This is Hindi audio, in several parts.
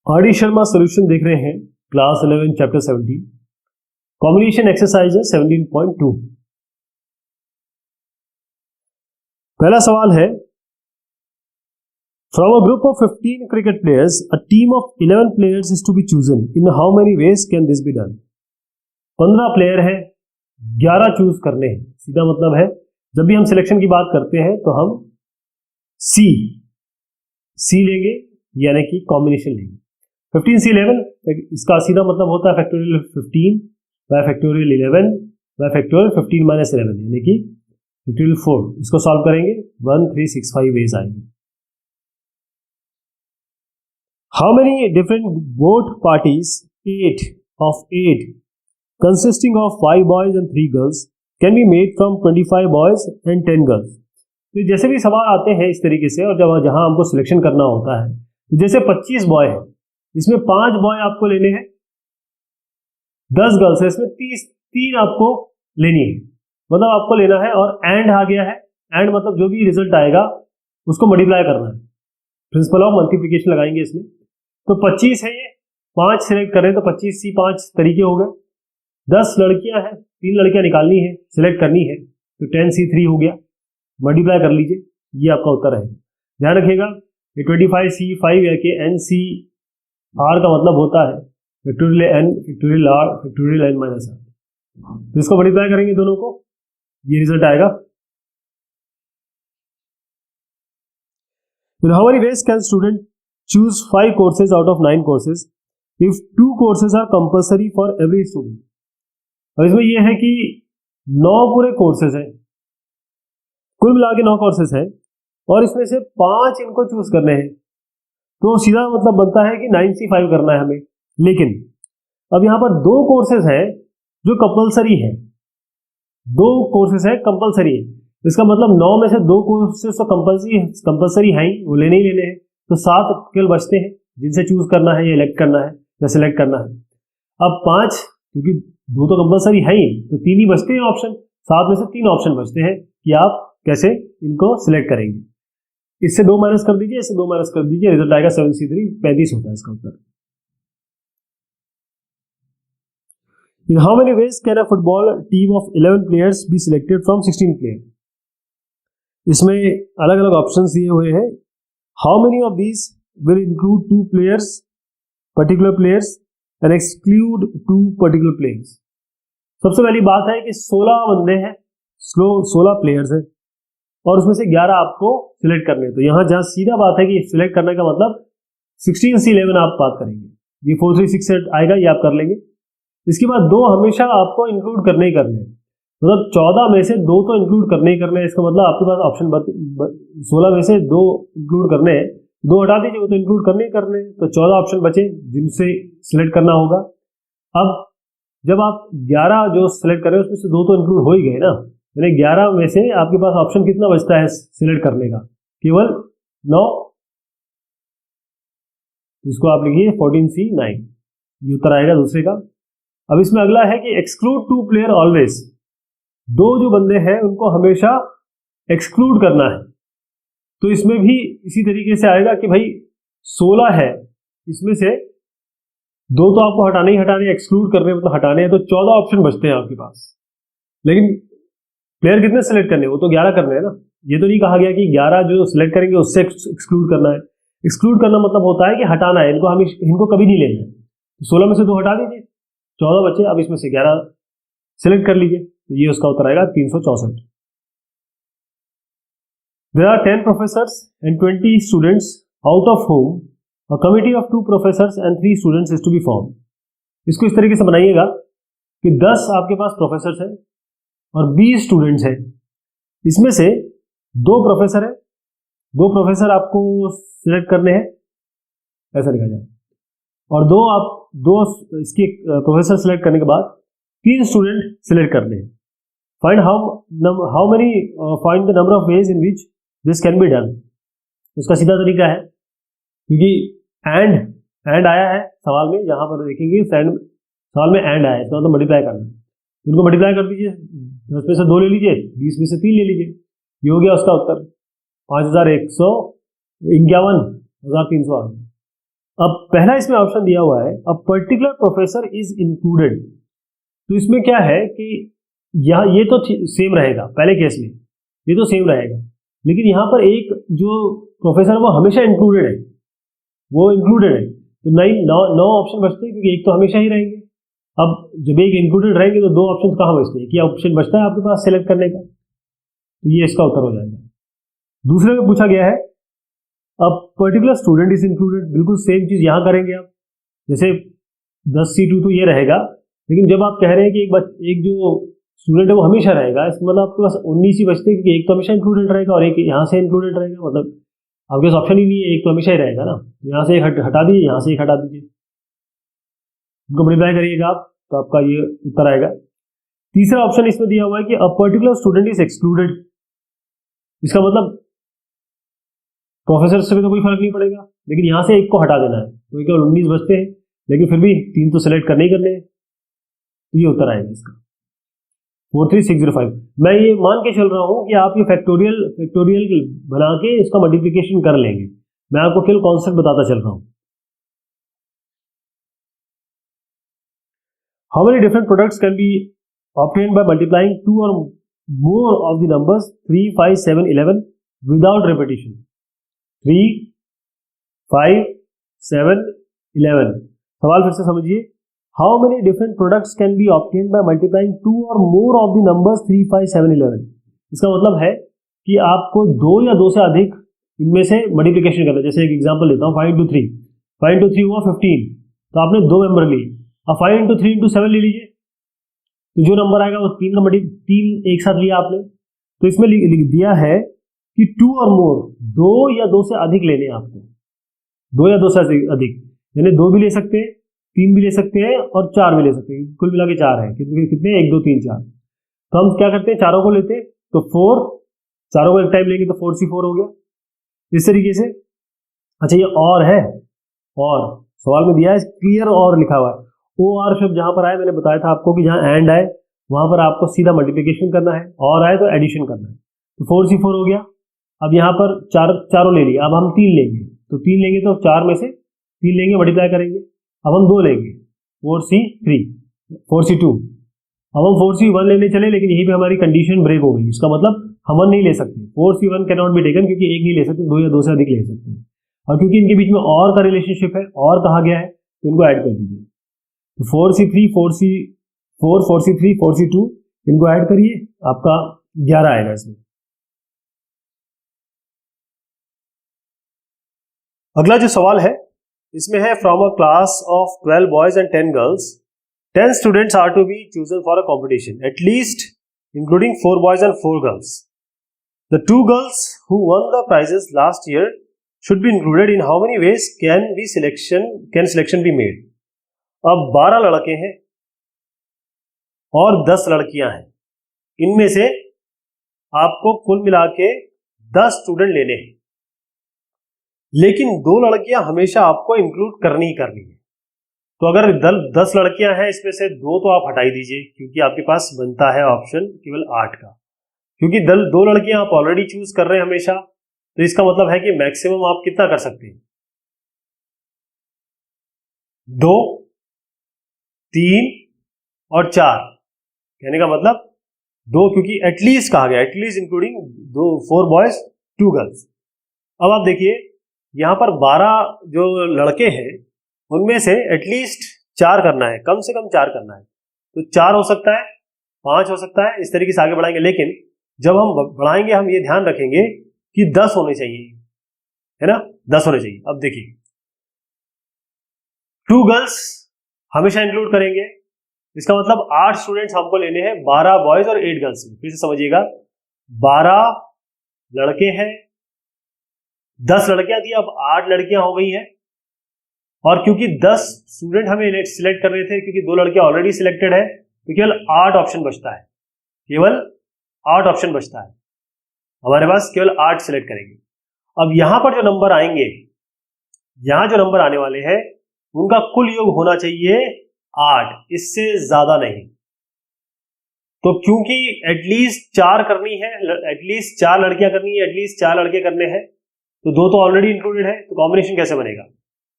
आर डी शर्मा सोल्यूशन देख रहे हैं क्लास 11 चैप्टर 17 कॉम्बिनेशन एक्सरसाइजेस 17.2। पहला सवाल है, from a group of 15 cricket players a team of 11 players is to be chosen in how many ways can this be done. 15 player है, 11 चूज करने हैं। सीधा मतलब है जब भी हम सिलेक्शन की बात करते हैं तो हम सी लेंगे यानी कि कॉम्बिनेशन लेंगे। 15 से 11 इसका सीधा मतलब होता है factorial 15 bye factorial 11 bye factorial 15 minus 11 यानी कि फैक्टोरियल 4। इसको सॉल्व करेंगे 1 3 6 5 वेज आएंगे। How many different both parties 8 consisting of 5 boys and 3 girls can be made from 25 boys and 10 girls। तो जैसे भी सवाल आते हैं इस तरीके से, और जब जहां हमको सिलेक्शन करना होता है तो जैसे 25 बॉय है, इसमें 5 बॉय आपको लेने हैं, 10 गर्ल्स है, इसमें 3 आपको लेनी है, मतलब आपको लेना है। और एंड आ गया है, एंड मतलब जो भी रिजल्ट आएगा उसको मल्टीप्लाई करना है। प्रिंसिपल ऑफ मल्टीप्लिकेशन लगाएंगे इसमें। तो 25 है, ये 5 सिलेक्ट करें तो 25 सी 5 तरीके हो गए। 10 लड़कियां हैं, 3 लड़कियां निकालनी है, सिलेक्ट करनी है, तो 10 सी 3 हो गया, मल्टीप्लाई कर लीजिए, ये आपका उत्तर है। ध्यान रखिएगा ये 25 सी 5 या कि एन सी आर का मतलब होता है factorial N factorial R factorial N minus R. तो इसको मल्टीप्लाई करेंगे दोनों को, ये रिजल्ट आएगा। In how many ways can student choose 5 courses out of 9 courses if 2 courses are compulsory for every student। और इसमें यह है कि 9 पूरे कोर्सेज हैं, कुल मिला के 9 कोर्सेज हैं, और इसमें से 5 इनको चूज करने हैं। तो सीधा मतलब बनता है कि 9C5 करना है हमें। लेकिन अब यहां पर 2 कोर्सेज हैं जो कंपलसरी है, 2 कोर्सेज है कंपलसरी है। इसका मतलब 9 में से 2 कोर्सेज तो कंपलसरी है ही, वो लेने ही लेने हैं। तो 7 केवल बचते हैं जिनसे चूज करना है या इलेक्ट करना है या सिलेक्ट करना है। अब 5 क्योंकि 2 तो कंपलसरी है ही, तो 3 ही बचते हैं ऑप्शन। 7 में से 3 ऑप्शन बचते हैं कि आप कैसे इनको सिलेक्ट करेंगे। इससे 2 माइनस कर दीजिए, इससे 2 माइनस कर दीजिए, रिजल्ट आएगा 7C3 35 होता है इसका उत्तर। In how many ways can a football team of 11 players be selected from 16 players? इसमें अलग अलग ऑप्शंस दिए हुए हैं। How many of these will include 2 players, particular players, and exclude 2 particular players? सबसे पहली बात है कि 16 बंदे हैं, 16 प्लेयर्स हैं, और उसमें से 11 आपको सिलेक्ट करने हैं। तो यहां जहां सीधा बात है कि सिलेक्ट करने का मतलब 16 से 11 आप बात करेंगे, ये 4 3 6 8 आएगा, ये आप कर लेंगे। इसके बाद 2 हमेशा आपको इंक्लूड करने ही करने हैं, मतलब 14 में से 2 तो इंक्लूड करने ही करने हैं। इसका मतलब आपके पास ऑप्शन 16 में से 2 इंक्लूड करने हैं, 2 हटा दीजिए, वो तो इंक्लूड करने ही करने हैं। तो 14 ऑप्शन बचे जिनसे सिलेक्ट करना होगा। अब जब आप 11 जो सिलेक्ट करें उसमें से 2 तो इंक्लूड हो ही गए ना, यानी 11 में से आपके पास ऑप्शन कितना बचता है सिलेक्ट करने का? केवल 9। इसको आप लिखिए 14C9, ये उत्तर आएगा दूसरे का। अब इसमें अगला है कि एक्सक्लूड 2 प्लेयर ऑलवेज। 2 जो बंदे हैं उनको हमेशा एक्सक्लूड करना है। तो इसमें भी इसी तरीके से आएगा कि भाई 16 है, इसमें से 2 तो आपको हटाने ही हटाने, एक्सक्लूड करने मतलब हटाने हैं, तो 14 ऑप्शन बचते हैं आपके पास। लेकिन प्लेयर कितने सिलेक्ट करने हैं? वो तो 11 करने हैं ना। ये तो नहीं कहा गया कि 11 जो सिलेक्ट करेंगे उससे एक्सक्लूड करना है। एक्सक्लूड करना मतलब होता है कि हटाना है, इनको कभी नहीं लेना है। 16 में से 2 हटा दीजिए, 14 बचे। अब इसमें से 11 सिलेक्ट कर लीजिए, तो ये उसका उत्तर आएगा 364। There are 10 professors and 20 students, out of whom a committee of 2 professors and 3 students is to be formed। इसको इस तरीके से बनाइएगा कि 10 आपके पास प्रोफेसर्स हैं और 20 स्टूडेंट्स हैं। इसमें से 2 प्रोफेसर है, 2 प्रोफेसर आपको सिलेक्ट करने हैं, ऐसा लिखा जाए, और 2 इसके प्रोफेसर सिलेक्ट करने के बाद 3 स्टूडेंट सिलेक्ट करने हैं। Find how many find the number of ways in which this can be done. इसका सीधा तरीका है, क्योंकि एंड आया है सवाल में, यहां पर देखेंगे सवाल में एंड आया है, इसका मतलब मल्टीप्लाई करना है। इनको मल्टीप्लाई कर दीजिए, 10 में से 2 ले लीजिए, 20 में से 3 ले लीजिए, ये हो गया उसका उत्तर 5151,300 आ गया। अब पहला इसमें ऑप्शन दिया हुआ है a particular professor is included. तो इसमें क्या है कि यहाँ ये तो सेम रहेगा, पहले केस में ये तो सेम रहेगा, लेकिन यहाँ पर एक जो प्रोफेसर वो हमेशा इंक्लूडेड है, वो इंक्लूडेड है, तो नौ ऑप्शन बचते हैं क्योंकि एक तो हमेशा ही रहेंगे। अब जब एक इंक्लूडेड रहेंगे तो दो ऑप्शन कहाँ बचते हैं, क्या ऑप्शन बचता है आपके पास सिलेक्ट करने का, तो ये इसका उत्तर हो जाएगा। दूसरे में पूछा गया है अब पर्टिकुलर स्टूडेंट इज इंक्लूडेड, बिल्कुल सेम चीज यहाँ करेंगे आप, जैसे 10C2 तो ये रहेगा, लेकिन जब आप कह रहे हैं कि एक जो स्टूडेंट है वो हमेशा रहेगा, इसका मतलब आपके पास 19 ही बचते हैं, क्योंकि एक तो हमेशा इंक्लूडेड रहेगा और एक यहाँ से इंक्लूडेड रहेगा, मतलब आपके पास ऑप्शन ही नहीं है, एक तो हमेशा ही रहेगा ना, तो यहाँ से एक हटा दीजिए, यहाँ से एक हटा दीजिए, इनको मल्टीप्लाई करिएगा आप, तो आपका ये उत्तर आएगा। तीसरा ऑप्शन इसमें दिया हुआ है कि a particular student is excluded, इसका मतलब प्रोफेसर से भी तो कोई फर्क नहीं पड़ेगा, लेकिन यहाँ से एक को हटा देना है, तो केवल 19 बचते हैं, लेकिन फिर भी 3 तो सिलेक्ट करने ही करने हैं, तो ये उत्तर आएगा इसका 43605। मैं ये मान के चल रहा हूं कि आप ये फैक्टोरियल बना के इसका मल्टीप्लिकेशन कर लेंगे, मैं आपको केवल कॉन्सेप्ट बताता चल रहा हूं। How many different products can be obtained by multiplying 2 और more of the numbers 3, 5, 7, 11 without repetition. 3, 5, 7, 11। सवाल फिर से समझिए, how many different products can be obtained by multiplying 2 और मोर ऑफ द नंबर्स 3, 5, 7, 11। इसका मतलब है कि आपको 2 या 2 से अधिक इनमें से मल्टीप्लिकेशन करना है। जैसे एक एग्जांपल लेता हूँ, 5 into 3, 5 into 3 हुआ 15, तो आपने 2 मेंबर लिए, अब 5 into 3 into 7 ले लीजिए, तो जो नंबर आएगा वो 3 एक साथ लिया आपने, तो इसमें लिख दिया है कि 2 और मोर, 2 या 2 से अधिक लेने हैं आपको, 2 या 2 से अधिक, यानी 2 भी ले सकते हैं, 3 भी ले सकते हैं और 4 भी ले सकते हैं, कुल मिला के 4 है, कितने 1, 2, 3, 4। तो हम क्या करते हैं, चारों को लेते हैं, तो 4, चारों को एक टाइम लेंगे तो 4C4 हो गया, इस तरीके से। अच्छा ये और है, और सवाल में दिया है क्लियर और लिखा हुआ है, OR शब्द जहां पर आए, मैंने बताया था आपको कि जहां एंड आए वहां पर आपको सीधा मल्टीप्लिकेशन करना है, और आए तो एडिशन करना है, तो 4C4 हो गया। अब यहाँ पर चारों ले लिया, अब हम 3 लेंगे, तो 3 लेंगे तो 4 में से 3 लेंगे, मल्टीप्लाई करेंगे, अब हम 2 लेंगे, 4C3, 4C2, अब हम 4C1 लेने चले, लेकिन यहीं पे हमारी कंडीशन ब्रेक हो गई, इसका मतलब हम 1 नहीं ले सकते, 4C1 can not be taken, क्योंकि एक नहीं ले सकते, 2 या 2 से अधिक ले सकते हैं, और क्योंकि इनके बीच में और का रिलेशनशिप है, और कहा गया है, तो इनको ऐड कर दीजिए, तो 4C3, 4C4, 4C3, 4C2, इनको ऐड करिए, आपका 11 आएगा इसमें। अगला जो सवाल है इसमें है, from a class of 12 boys and 10 girls 10 students are to be chosen for a competition, at least including 4 boys and 4 girls. The 2 girls who won the prizes last year should be included in how many ways can selection be made. अब 12 लड़के हैं और 10 लड़कियां हैं, इनमें से आपको कुल मिला के 10 स्टूडेंट लेने हैं, लेकिन 2 लड़कियां हमेशा आपको इंक्लूड करनी ही करनी है। तो अगर 10 लड़कियां हैं, इसमें से 2 तो आप हटा ही दीजिए, क्योंकि आपके पास बनता है ऑप्शन केवल 8 का, क्योंकि 2 लड़कियां आप ऑलरेडी चूज कर रहे हैं हमेशा, तो इसका मतलब है कि मैक्सिमम आप कितना कर सकते हैं, 2, 3 और 4, कहने का मतलब 2, क्योंकि एटलीस्ट कहा गया, एटलीस्ट इंक्लूडिंग 4 बॉयज 2 गर्ल्स। अब आप देखिए यहां पर 12 जो लड़के हैं उनमें से एटलीस्ट 4 करना है, कम से कम 4 करना है, तो 4 हो सकता है, 5 हो सकता है, इस तरीके से आगे बढ़ाएंगे, लेकिन जब हम बढ़ाएंगे हम ये ध्यान रखेंगे कि 10 होने चाहिए, है ना, 10 होने चाहिए। अब देखिए 2 गर्ल्स हमेशा इंक्लूड करेंगे, इसका मतलब 8 स्टूडेंट्स हमको लेने हैं, 12 बॉयज और 8 गर्ल्स में। फिर से समझिएगा, 12 लड़के हैं, 10 लड़कियां थी, अब 8 लड़कियां हो गई हैं, और क्योंकि 10 स्टूडेंट हमें सिलेक्ट कर रहे थे, क्योंकि 2 लड़कियां ऑलरेडी सिलेक्टेड है, तो केवल 8 ऑप्शन बचता है, केवल 8 ऑप्शन बचता है, हमारे पास केवल 8 सिलेक्ट करेंगे। अब यहां पर जो नंबर आएंगे, यहां जो नंबर आने वाले हैं उनका कुल योग होना चाहिए 8, इससे ज्यादा नहीं। तो क्योंकि एटलीस्ट 4 करनी है, एटलीस्ट 4 लड़कियां करनी है, एटलीस्ट 4 लड़के करने हैं, तो 2 तो ऑलरेडी इंक्लूडेड है, तो कॉम्बिनेशन कैसे बनेगा,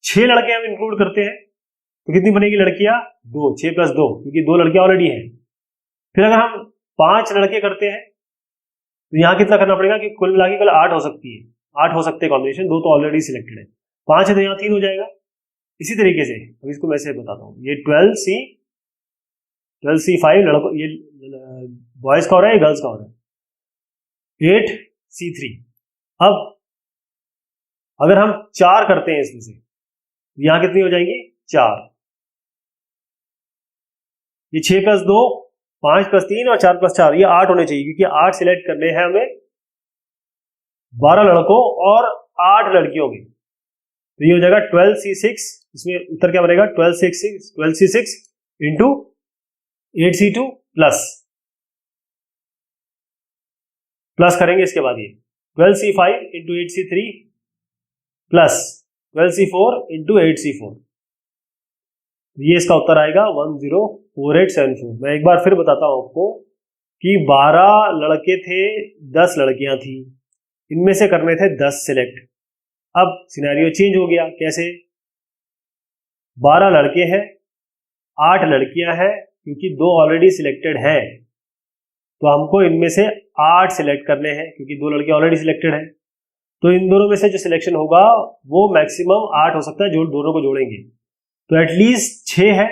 6 लड़के हम इंक्लूड करते हैं तो कितनी बनेगी लड़कियां? 2, 6 + 2, क्योंकि 2 लड़कियां ऑलरेडी हैं। फिर अगर हम 5 लड़के करते हैं तो यहाँ कितना करना पड़ेगा कि कुल मिला के केवल 8 हो सकती है, 8 हो सकते हैं कॉम्बिनेशन, 2 तो ऑलरेडी सिलेक्टेड है, 5 है तो यहाँ 3 हो जाएगा। इसी तरीके से अब इसको मैं से बताता हूँ, ये 12C5 लड़कों, ये बॉयज का हो रहा है, गर्ल्स का हो रहा है, 8C3। अब अगर हम 4 करते हैं इसमें से, यहां कितनी हो जाएंगी? 4। ये 6 + 2, 5 + 3 और 4 + 4, ये 8 होने चाहिए, क्योंकि 8 सिलेक्ट करने हैं हमें 12 लड़कों और 8 लड़कियों के। तो ये हो जाएगा 12C6, इसमें उत्तर क्या बनेगा? 12C6 इंटू 8C2 प्लस करेंगे इसके बाद, ये 12C5 into 8C3 plus 12C4 into 8C4, ये इसका उत्तर आएगा 104874। मैं एक बार फिर बताता हूं आपको कि 12 लड़के थे, 10 लड़कियां थी, इनमें से करने थे 10 सिलेक्ट। अब सिनेरियो चेंज हो गया, कैसे? 12 लड़के हैं, 8 लड़कियां हैं, क्योंकि 2 ऑलरेडी सिलेक्टेड हैं, तो हमको इनमें से 8 सिलेक्ट करने हैं, क्योंकि 2 लड़के ऑलरेडी सिलेक्टेड हैं। तो इन दोनों में से जो सिलेक्शन होगा वो मैक्सिमम 8 हो सकता है, जो दोनों को जोड़ेंगे तो एटलीस्ट 6 है।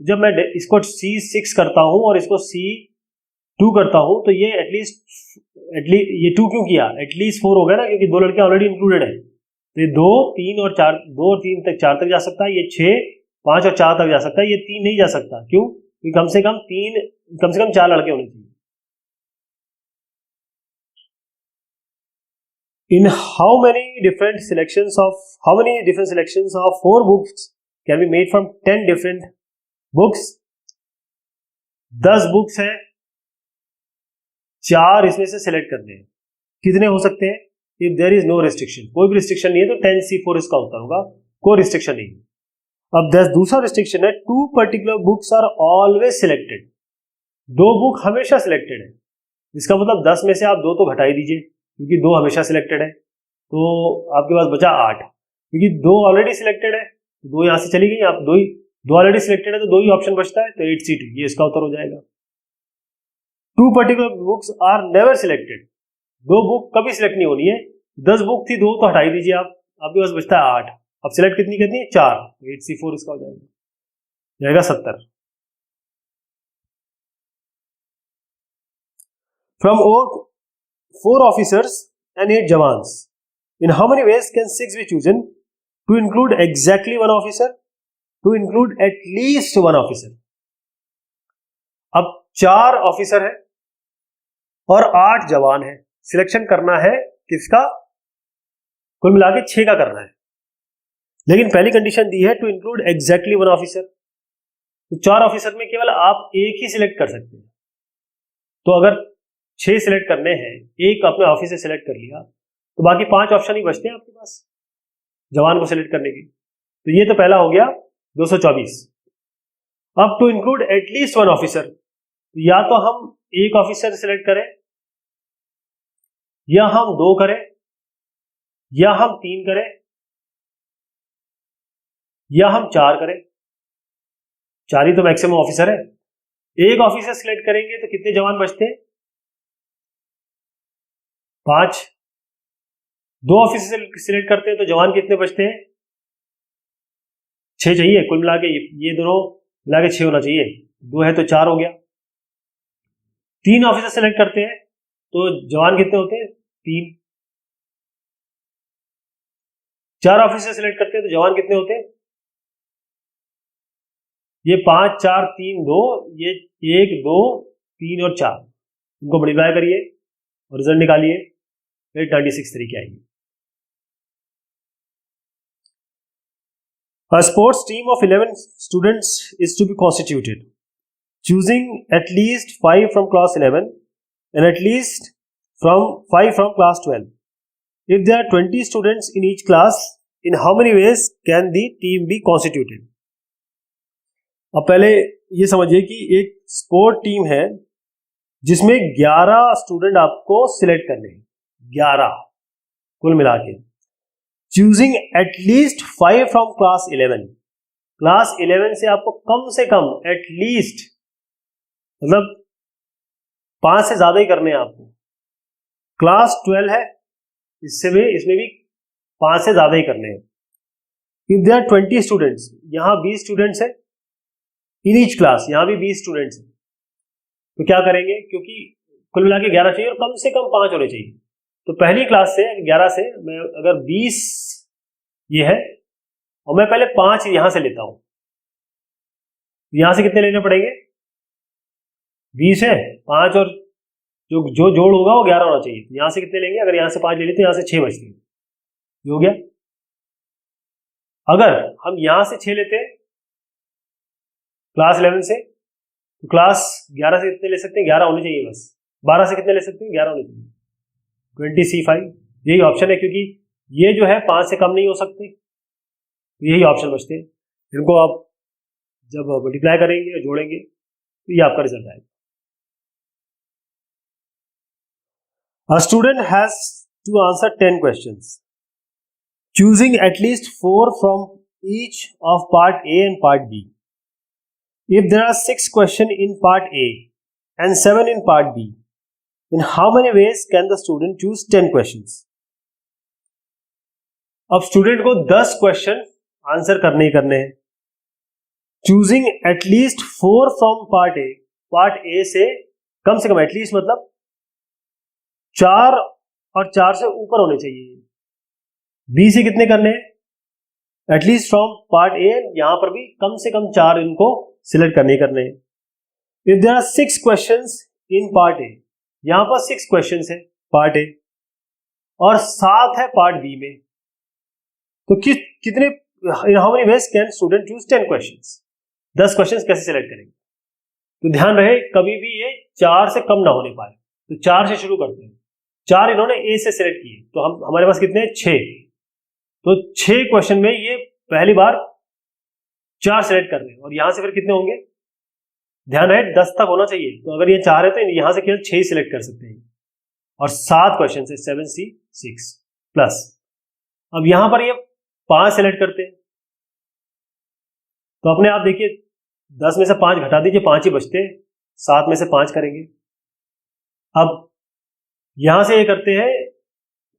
जब मैं इसको C6 करता हूं और इसको C2 करता हूं तो ये एटलीस्ट ये 2 क्यों किया? एटलीस्ट 4 हो गया ना, क्योंकि 2 लड़के ऑलरेडी इंक्लूडेड है। तो ये 2, 3 और 4, 2 और 3 तक 4 तक जा सकता है, ये 6, 5 और 4 तक जा सकता है, ये 3 नहीं जा सकता। क्यों? क्योंकि कम से कम 4 लड़के होने चाहिए। In how many different selections of 4 books can be made from 10 different books? 10 books हैं, 4 इसमें से सिलेक्ट करने हैं, कितने हो सकते हैं? If there is no restriction, कोई भी रिस्ट्रिक्शन नहीं है तो 10C4 इसका उत्तर होगा, कोई रिस्ट्रिक्शन नहीं है। अब दूसरा रिस्ट्रिक्शन है, 2 particular books are always selected, 2 book हमेशा सिलेक्टेड है। इसका मतलब 10 में से आप 2 तो घटा ही दीजिए, क्योंकि 2 हमेशा सिलेक्टेड है, तो आपके पास बचा 8, क्योंकि 2 ऑलरेडी सिलेक्टेड है, 2 यहां से चली गई, आप 2 ऑलरेडी सिलेक्टेड है तो 2 ही ऑप्शन बचता है, तो 8C2 ये इसका उत्तर हो जाएगा। 2 particular books are never selected, 2 book कभी सिलेक्ट नहीं होनी है। 10 बुक थी, 2 तो हटा ही दीजिए आप, आपके पास बचता है 8। अब सिलेक्ट कितनी करनी है? 4, 8C4 इसका हो जाएगा 70। From all 4 officers and 8 jawans, in how many ways can 6 be chosen to include exactly 1 officer, to include at least 1 officer? अब 4 ऑफिसर है और 8 जवान है, सिलेक्शन करना है किसका? कुल मिला के 6 का करना है, लेकिन पहली कंडीशन दी है टू इंक्लूड एग्जैक्टली 1 ऑफिसर। तो 4 ऑफिसर में केवल आप एक ही सिलेक्ट कर सकते हैं। तो अगर 6 सिलेक्ट करने हैं, एक अपने ऑफिस से सिलेक्ट कर लिया, तो बाकी 5 ऑप्शन ही बचते हैं आपके पास जवान को सिलेक्ट करने के। तो ये तो पहला हो गया 224। अब टू इंक्लूड एटलीस्ट 1 ऑफिसर, या तो हम एक ऑफिसर सिलेक्ट करें, या हम 2 करें, या हम 3 करें, या हम 4 करें। 4 ही तो मैक्सिमम ऑफिसर है। एक ऑफिसर सिलेक्ट करेंगे तो कितने जवान बचते हैं? 5। 2 ऑफिसर सिलेक्ट करते हैं तो जवान कितने बचते हैं? 6 चाहिए कुल मिला के, ये दोनों मिला के 6 होना चाहिए, 2 है तो 4 हो गया। 3 ऑफिसर सिलेक्ट करते हैं तो जवान कितने होते हैं? 3। 4 ऑफिसर सिलेक्ट करते हैं तो जवान कितने होते हैं? ये 5, 4, 3, 2, ये 1, 2, 3 और 4, इनको मल्टीप्लाई करिए और रिजल्ट निकालिए, फिर 96 तरीके आएंगे। A sports team of 11 students is to be constituted, choosing at least 5 from class 11 and at least 5 from class 12. If there are 20 students in each class, in how many ways can the team be constituted? अब पहले ये समझिए कि एक स्पोर्ट टीम है जिसमें 11 स्टूडेंट आपको सिलेक्ट करने हैं, 11 कुल मिला के। Choosing at least 5 from class 11। Class 11 से आपको कम से कम एटलीस्ट मतलब 5 से ज्यादा ही करने हैं आपको। क्लास 12 है, इसमें भी 5 से ज्यादा ही करने हैं। इफ देयर आर 20 स्टूडेंट्स, यहाँ 20 स्टूडेंट्स है इन ईच क्लास, यहाँ भी 20 स्टूडेंट्स है, तो क्या करेंगे, क्योंकि कुल मिला के 11 चाहिए और कम से कम 5 होने चाहिए, तो पहली क्लास से 11 से मैं अगर 20 ये है और मैं पहले 5 यहां से लेता हूं, यहां से कितने लेने पड़ेंगे, 20 है, 5 और जो जोड़ होगा वो 11 होना चाहिए। यहां से कितने लेंगे, अगर यहां से 5 ले लेते तो यहां से 6 बचते हैं, ये हो गया। अगर हम यहां से 6 लेते हैं क्लास 11 से, तो क्लास 11 से कितने ले सकते हैं, 11 होने चाहिए बस। 12 से कितने ले सकते हैं, 11 होने चाहिए, 20C5 यही ऑप्शन है, क्योंकि ये जो है 5 से कम नहीं हो सकते, तो यही ऑप्शन बचते हैं। इनको आप जब मल्टीप्लाई करेंगे और जोड़ेंगे तो ये आपका रिजल्ट आएगा। A student has to answer 10 questions, choosing at least 4 from each of part A and part B. If there are 6 questions in part A and 7 in part B, in how many ways can the student choose 10 questions? अब स्टूडेंट को 10 क्वेश्चन आंसर करने ही करने हैं। Choosing at least 4 from part A, part A से कम एटलीस्ट मतलब 4 और 4 से ऊपर होने चाहिए। बी से कितने करने हैं, एटलीस्ट फ्रॉम पार्ट ए, यहां पर भी कम से कम 4 इनको सिलेक्ट करने ही करने हैं। If there are 6 questions in part A, यहां पर 6 क्वेश्चंस है पार्ट ए और 7 है पार्ट बी में, तो कितने, इन how many ways can student choose 10 questions, 10 questions कैसे सिलेक्ट करेंगे। तो ध्यान रहे कभी भी ये 4 से कम ना होने पाए, तो 4 से शुरू करते हैं। 4 इन्होंने ए से सिलेक्ट किए, तो हमारे पास कितने हैं, 6, तो 6 क्वेश्चन में ये पहली बार 4 सिलेक्ट कर रहे हैं, और यहां से फिर कितने होंगे, ध्यान रहे 10 तक होना चाहिए, तो अगर ये 4 है तो यहां से केवल 6 सिलेक्ट कर सकते हैं, और 7 क्वेश्चन है 7C6 प्लस। अब यहां पर ये 5 सिलेक्ट करते हैं, तो अपने आप देखिए 10 में से 5 घटा दीजिए, 5 ही बचते हैं, 7 में से 5 करेंगे। अब यहां से ये करते हैं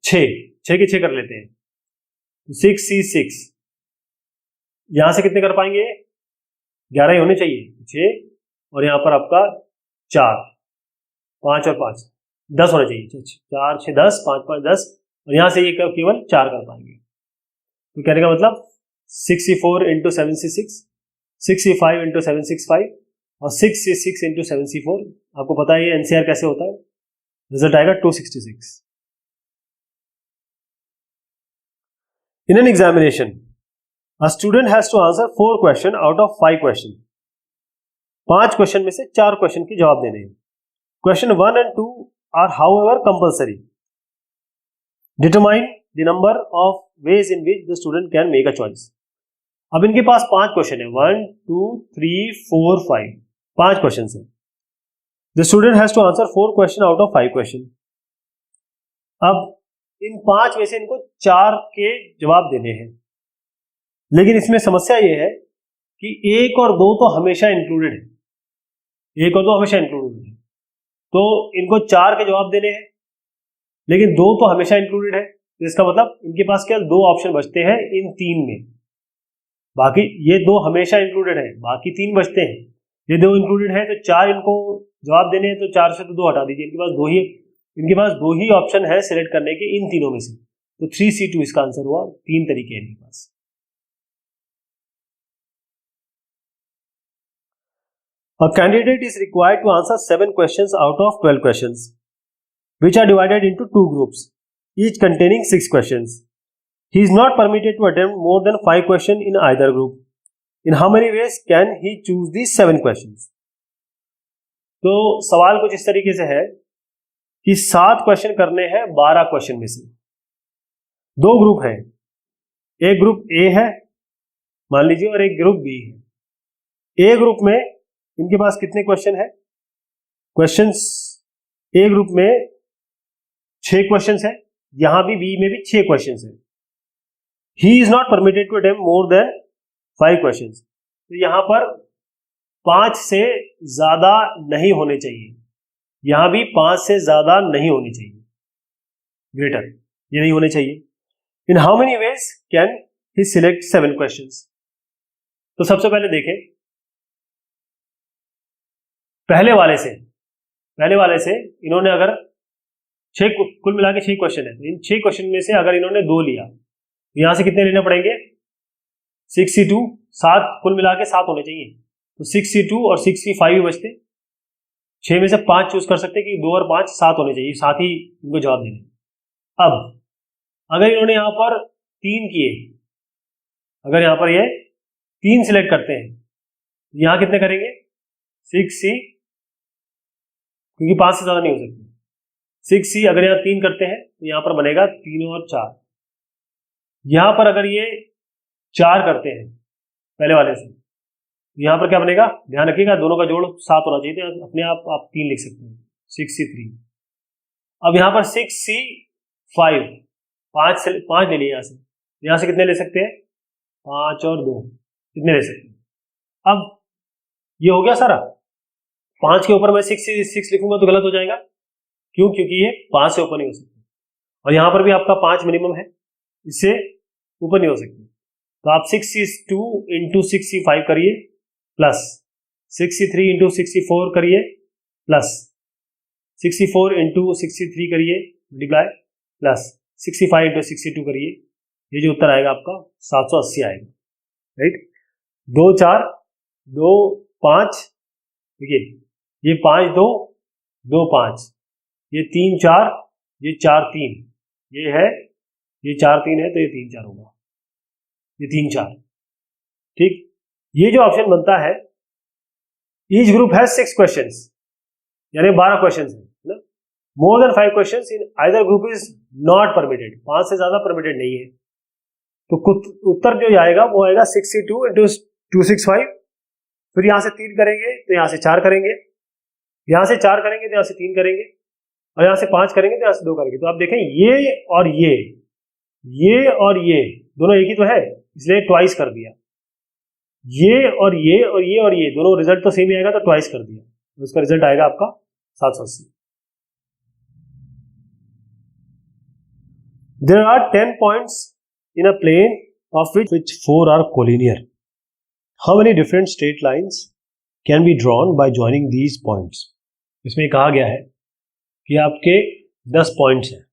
6 के 6 कर लेते हैं, 6C6, यहां से कितने कर पाएंगे, 11 ही होने चाहिए, 6 और यहां पर आपका 4, 5 और 5 10 होने चाहिए, 4 6 10, 5 5 10, और यहां से ये केवल 4 कर पाएंगे। तो कहने का मतलब 6C4 into 7C6, 6C5 into 7C5 और 6C6 इंटू 7C4। आपको पता है ये एनसीआर कैसे होता है, रिजल्ट आएगा 266। In an examination a student has to answer 4 question out of 5 question। 5 question में से 4 क्वेश्चन के जवाब देने हैं। Question 1 and 2 are however compulsory। Determine the number of ways in which the student can make a choice। अब इनके पास 5 क्वेश्चन है, 1 2 3 4 5, 5 क्वेश्चन है। The student has to answer 4 question out of 5 question। अब इन 5 में से इनको 4 के जवाब देने हैं, लेकिन इसमें समस्या ये है कि 1 और 2 तो हमेशा इंक्लूडेड है, 1 और 2 हमेशा इंक्लूडेड है, तो इनको 4 के जवाब देने हैं, लेकिन 2 तो हमेशा इंक्लूडेड है, तो इसका मतलब इनके पास केवल 2 ऑप्शन बचते हैं इन 3 में। बाकी ये 2 हमेशा इंक्लूडेड है, बाकी 3 बचते हैं, ये 2 इंक्लूडेड है, तो 4 इनको जवाब देने हैं, तो 4 से तो 2 हटा दीजिए, इनके पास दो ही ऑप्शन है सिलेक्ट करने के इन तीनों में से, तो 3C2 इसका आंसर हुआ। 3 तरीके हैं इनके पास। A candidate is required to answer 7 questions out of 12 questions, which are divided into 2 groups, each containing 6 questions. He is not permitted to attempt more than 5 questions in either group. In how many ways can he choose these 7 questions? तो सवाल कुछ इस तरीके से है कि 7 क्वेश्चन करने हैं 12 क्वेश्चन में से। 2 ग्रुप हैं, एक ग्रुप ए है मान लीजिए और एक ग्रुप बी है। ए ग्रुप में इनके पास कितने क्वेश्चन है, क्वेश्चंस ए ग्रुप में 6 क्वेश्चंस है, यहां भी बी में भी 6 क्वेश्चंस है। He is not permitted to attempt more than 5 questions. तो यहाँ पर 5 से ज्यादा नहीं होने चाहिए, यहां भी 5 से ज्यादा नहीं होनी चाहिए, ग्रेटर ये नहीं होने चाहिए। इन how many ways can he select 7 questions? तो सबसे पहले देखें पहले वाले से इन्होंने अगर 6 कुल मिला के 6 क्वेश्चन है, तो इन 6 क्वेश्चन में से अगर इन्होंने 2 लिया तो यहां से कितने लेने पड़ेंगे? 62, 7 कुल मिला के 7 होने चाहिए, तो 62 और 65 भी बचते। 6 में से 5 चूज कर सकते कि 2 और 5 7 होने चाहिए, साथ ही इनको जवाब देने। अब अगर इन्होंने यहां पर 3 किए, अगर यहां पर ये 3 सिलेक्ट करते हैं, यहां कितने करेंगे? 6C, क्योंकि 5 से ज्यादा नहीं हो सकते। 6C अगर यहाँ 3 करते हैं तो यहां पर बनेगा 3 और 4। यहां पर अगर ये 4 करते हैं पहले वाले से, तो यहां पर क्या बनेगा? ध्यान रखिएगा दोनों का जोड़ 7 होना चाहिए, तो अपने आप 3 लिख सकते हैं, 6C3। अब यहां पर 6C5, 5 ले लिए यहां से कितने ले सकते हैं? 5 और 2 कितने ले सकते हैं? अब ये हो गया सारा। 5 के ऊपर मैं 6 लिखूंगा तो गलत हो जाएगा, क्यों? क्योंकि ये 5 से ऊपर नहीं हो सकता, और यहां पर भी आपका 5 मिनिमम है, इससे ऊपर नहीं हो सकती। तो आप 6C2 इंटू 6C5 करिए, प्लस 6C3 इंटू 6C4 करिए, प्लस 64 इंटू 63 करिए मल्टीप्लाई, प्लस 65 इंटू 62 करिए। ये जो उत्तर आएगा आपका 780 आएगा, राइट। 2 4 2 5, देखिए ये 5 2 2 5, ये 3 4, ये 4 3, ये है, ये 4 3 है, तो ये 3 4 होगा, ये 3 4, ठीक। ये जो ऑप्शन बनता है, ईच ग्रुप हैज 6 क्वेश्चंस, यानी 12 क्वेश्चंस है ना। मोर than 5 questions in either group is not permitted, 5 से ज्यादा परमिटेड नहीं है। तो उत्तर जो आएगा वो आएगा 62 इंटू 265, फिर यहां से 3 करेंगे तो यहां से 4 करेंगे, यहां से 4 करेंगे तो यहां से 3 करेंगे, और यहां से 5 करेंगे तो यहां से 2 करेंगे। तो आप देखें ये और ये और ये दोनों एक ही तो है, इसलिए ट्वाइस कर दिया। ये और ये और ये और ये दोनों रिजल्ट तो सेम ही आएगा, तो ट्वाइस कर दिया, तो इसका रिजल्ट आएगा आपका 780। There are 10 points in a plane of which 4 are collinear. How many different straight lines can be drawn by joining these points? इसमें कहा गया है कि आपके 10 पॉइंट्स हैं।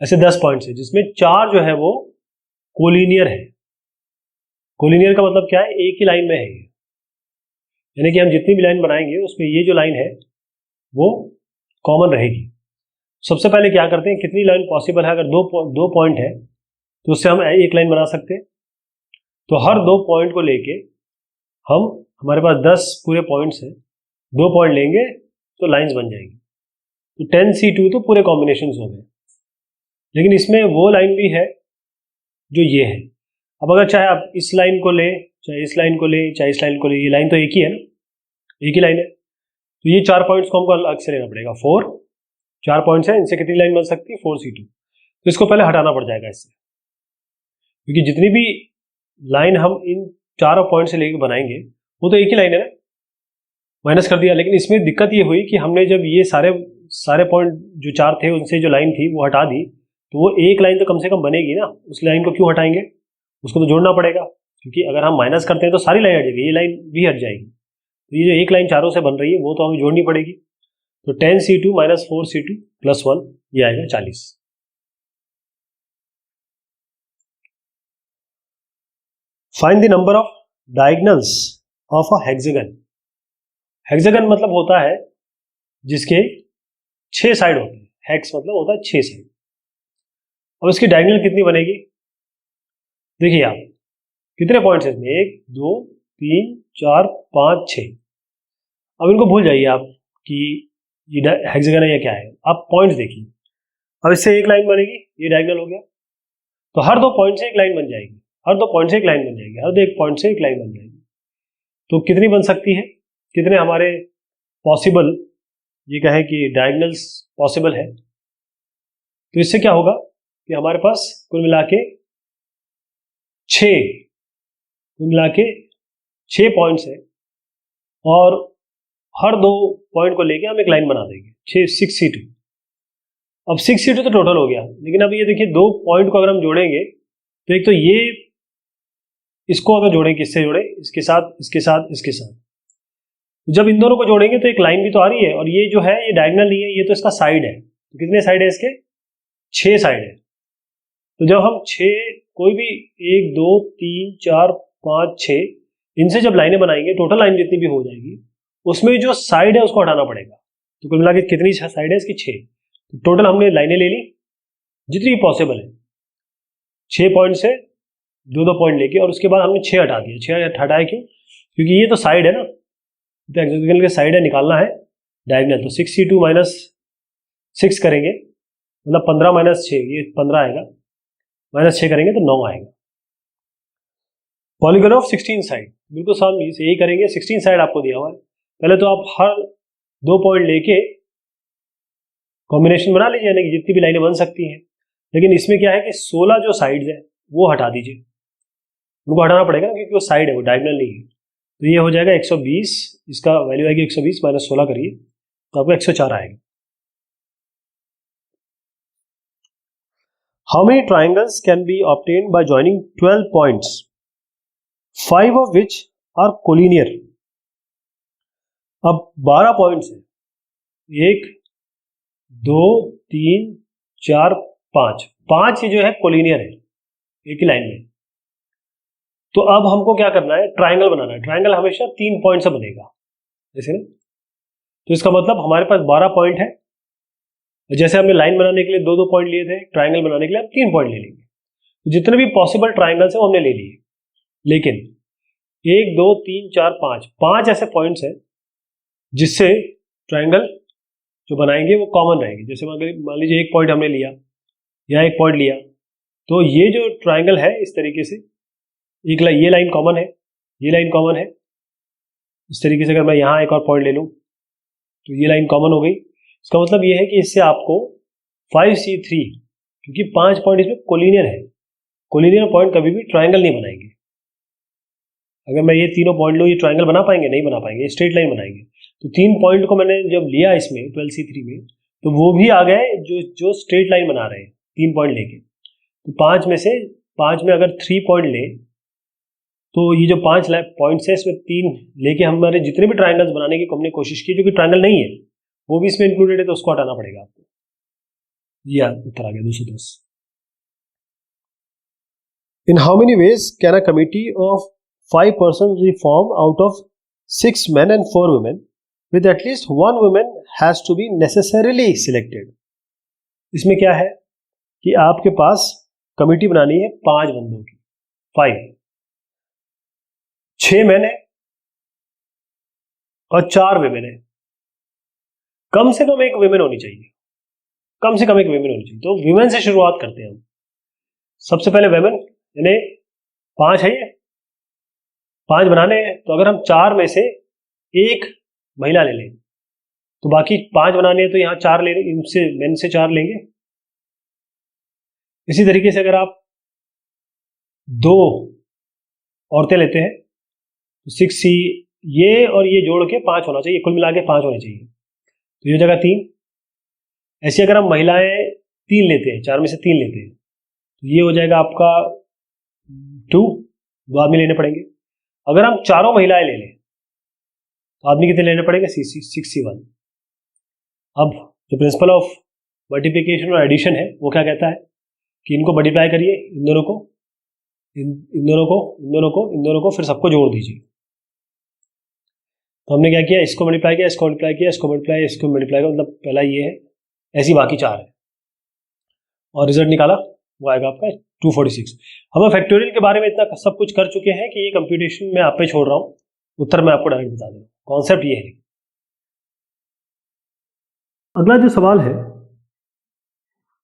ऐसे 10 पॉइंट्स हैं जिसमें 4 जो है वो कोलिनियर है। कोलिनियर का मतलब क्या है? एक ही लाइन में है, यानी कि हम जितनी भी लाइन बनाएंगे उसमें ये जो लाइन है वो कॉमन रहेगी। सबसे पहले क्या करते हैं, कितनी लाइन पॉसिबल है? अगर दो पॉइंट है तो उससे हम एक लाइन बना सकते हैं। तो हर 2 पॉइंट को लेके हमारे पास 10 पूरे पॉइंट्स हैं, 2 पॉइंट लेंगे तो लाइंस बन जाएंगी। तो 10C2 तो पूरे कॉम्बिनेशन हो गए, लेकिन इसमें वो लाइन भी है जो ये है। अब अगर चाहे आप इस लाइन को ले, चाहे इस लाइन को ले, चाहे इस लाइन को ले, ये लाइन तो एक ही है ना, एक ही लाइन है। तो ये 4 पॉइंट्स को हमको अलग से लेना पड़ेगा। 4 पॉइंट्स हैं, इनसे कितनी लाइन बन सकती है? 4C2। तो इसको पहले हटाना पड़ जाएगा इससे, क्योंकि जितनी भी लाइन हम इन 4 पॉइंट से लेकर बनाएंगे वो तो एक ही लाइन है ना, माइनस कर दिया। लेकिन इसमें दिक्कत ये हुई कि हमने जब ये सारे पॉइंट जो 4 थे उनसे जो लाइन थी वो हटा दी, तो वो एक लाइन तो कम से कम बनेगी ना। उस लाइन को क्यों हटाएंगे? उसको तो जोड़ना पड़ेगा, क्योंकि अगर हम माइनस करते हैं तो सारी लाइन हट जाएगी, ये लाइन भी हट जाएगी। तो ये जो एक लाइन चारों से बन रही है वो तो हमें जोड़नी पड़ेगी। तो 10C2 माइनस 4C2 प्लस 1, ये आएगा 40। Find the number of diagonals of a hexagon. Hexagon मतलब होता है जिसके 6 साइड होते हैं। हेक्स मतलब होता है 6 साइड। अब इसकी डायगोनल कितनी बनेगी? देखिए आप कितने पॉइंट्स हैं इसमें, 1 2 3 4 5 6। अब इनको भूल जाइए आप कि ये हेक्सागन है या क्या है, आप पॉइंट्स देखिए। अब इससे एक लाइन बनेगी, ये डायगोनल हो गया। तो हर 2 पॉइंट से एक लाइन बन जाएगी, हर 2 पॉइंट से एक लाइन बन जाएगी, हर 1 पॉइंट से एक लाइन बन जाएगी। तो कितनी बन सकती है? कितने हमारे पॉसिबल ये कहें कि डायगोनल्स पॉसिबल है, तो इससे क्या होगा कि हमारे पास कुल मिला के 6 पॉइंट्स है और हर 2 पॉइंट को लेके हम एक लाइन बना देंगे 6C2। अब 6C2 तो टोटल हो गया, लेकिन अब ये देखिए 2 पॉइंट को अगर हम जोड़ेंगे तो एक तो ये इसको अगर जोड़ें, किससे जोड़े, इसके साथ इसके साथ इसके साथ, जब इन दोनों को जोड़ेंगे तो एक लाइन भी तो आ रही है, और ये जो है ये डायगोनल नहीं है, ये तो इसका साइड है। तो कितने साइड है इसके? 6 साइड है। तो जब हम 6 कोई भी 1 2 3 4 5 6 इनसे जब लाइनें बनाएंगे, टोटल लाइन जितनी भी हो जाएगी उसमें जो साइड है उसको हटाना पड़ेगा। तो कुल मिला के कितनी साइड है इसकी? 6। तो टोटल हमने लाइनें ले ली जितनी भी पॉसिबल है, 6 पॉइंट से 2 पॉइंट लेके, और उसके बाद हमने 6 हटा दिया। 6 हटाए क्यों? क्योंकि ये तो साइड है ना, तो एक्सोगेनल के साइड है, निकालना है डायगोनल। तो 6C2 माइनस 6 करेंगे, मतलब 15 माइनस 6, ये 15 आएगा, माइनस 6 करेंगे तो 9 आएगा। पॉलीगन ऑफ 16 साइड, बिल्कुल साहब यही करेंगे। 16 साइड आपको दिया हुआ है, पहले तो आप हर 2 पॉइंट लेके कॉम्बिनेशन बना लीजिए, यानी कि जितनी भी लाइनें बन सकती हैं। लेकिन इसमें क्या है कि 16 जो साइड्स है वो हटा दीजिए, उनको हटाना पड़ेगा ना, क्योंकि वो साइड है, वो डायगोनल नहीं है। तो ये हो जाएगा 120, इसका वैल्यू आएगी 120 माइनस 16 करिए तो आपको 104 आएगा। How many triangles can be obtained by joining 12 points, 5 of which are collinear. अब 12 पॉइंट्स हैं, 1 2 3 4 5 ये जो है कोलिनियर है, एक ही लाइन में। तो अब हमको क्या करना है? ट्राइंगल बनाना है। ट्राइंगल हमेशा 3 पॉइंट से बनेगा, जैसे ना। तो इसका मतलब हमारे पास 12 पॉइंट है, जैसे हमने लाइन बनाने के लिए 2 पॉइंट लिए थे, ट्राइंगल बनाने के लिए हम 3 पॉइंट ले लेंगे। तो जितने भी पॉसिबल ट्राइंगल्स हैं वो हमने ले लिए, लेकिन 1 2 3 4 5 ऐसे पॉइंट्स हैं जिससे ट्राइंगल जो बनाएंगे वो कॉमन रहेंगे। जैसे मान लीजिए 1 पॉइंट हमने लिया, यहाँ 1 पॉइंट लिया, तो ये जो ट्राइंगल है इस तरीके से एक ये लाइन कॉमन है, ये लाइन कॉमन है। इस तरीके से अगर मैं यहाँ एक और पॉइंट ले लूँ तो ये लाइन कॉमन हो गई। इसका मतलब ये है कि इससे आपको 5C3, क्योंकि 5 पॉइंट इसमें कोलिनियर है, कोलिनियर पॉइंट कभी भी ट्राइंगल नहीं बनाएंगे। अगर मैं ये तीनों पॉइंट लूँ, ये ट्राइंगल बना पाएंगे? नहीं बना पाएंगे, स्ट्रेट लाइन बनाएंगे। तो 3 पॉइंट को मैंने जब लिया इसमें 12C3 में, तो वो भी आ गए जो स्ट्रेट लाइन बना रहे हैं 3 पॉइंट लेके। तो 5 में अगर 3 पॉइंट ले, तो ये जो 5 पॉइंट्स है इसमें 3 लेके हमारे जितने भी ट्राइंगल्स बनाने की हमने कोशिश की, जो कि ट्राइंगल नहीं है वो भी इसमें इंक्लूडेड है, तो उसको हटाना पड़ेगा आपको। ये उत्तर आ गया 210। In how many ways can a committee of 5 person be form out of 6 men and 4 women with at least 1 woman has to be necessarily selected। इसमें क्या है कि आपके पास कमिटी बनानी है 5 बंदों की, 5, 6 मैन है और 4 विमेन है। कम से कम एक विमेन होनी चाहिए, कम से कम एक विमेन होनी चाहिए। तो विमेन से शुरुआत करते हैं हम। सबसे पहले विमेन, यानी 5 है, ये 5 बनाने हैं। तो अगर हम 4 में से एक महिला ले लें तो बाकी 5 बनाने हैं, तो यहाँ 4 ले लेंगे, इनसे मेन से 4 लेंगे। इसी तरीके से अगर आप 2 औरतें लेते हैं तो 6C, ये और ये जोड़ के 5 होना चाहिए, कुल मिला के 5 होने चाहिए। तो ये जगह 3। ऐसे अगर हम महिलाएं 3 लेते हैं, 4 में से 3 लेते हैं, तो ये हो जाएगा आपका 2 आदमी लेने पड़ेंगे। अगर हम चारों महिलाएं ले लें तो आदमी कितने लेने पड़ेंगे? 6C1। अब जो प्रिंसिपल ऑफ मल्टीप्लिकेशन और एडिशन है वो क्या कहता है कि इनको मल्टीप्लाई करिए, इन दोनों को, इन दोनों को, इन दोनों को, इन दोनों को, फिर सबको जोड़ दीजिए। तो हमने क्या किया? इसको मल्टीप्लाई किया, इसको मल्टीप्लाई किया, इसको मल्टीप्लाई, इसको मल्टीप्लाई किया, मतलब पहला ये है, ऐसी बाकी 4 है, और रिजल्ट निकाला, वो आएगा आपका 246। हम फैक्टोरियल के बारे में इतना सब कुछ कर चुके हैं कि ये कंप्यूटेशन मैं आप पे छोड़ रहा हूँ, उत्तर मैं आपको डायरेक्ट बता दे रहा हूँ। कॉन्सेप्ट ये है। अगला जो सवाल है,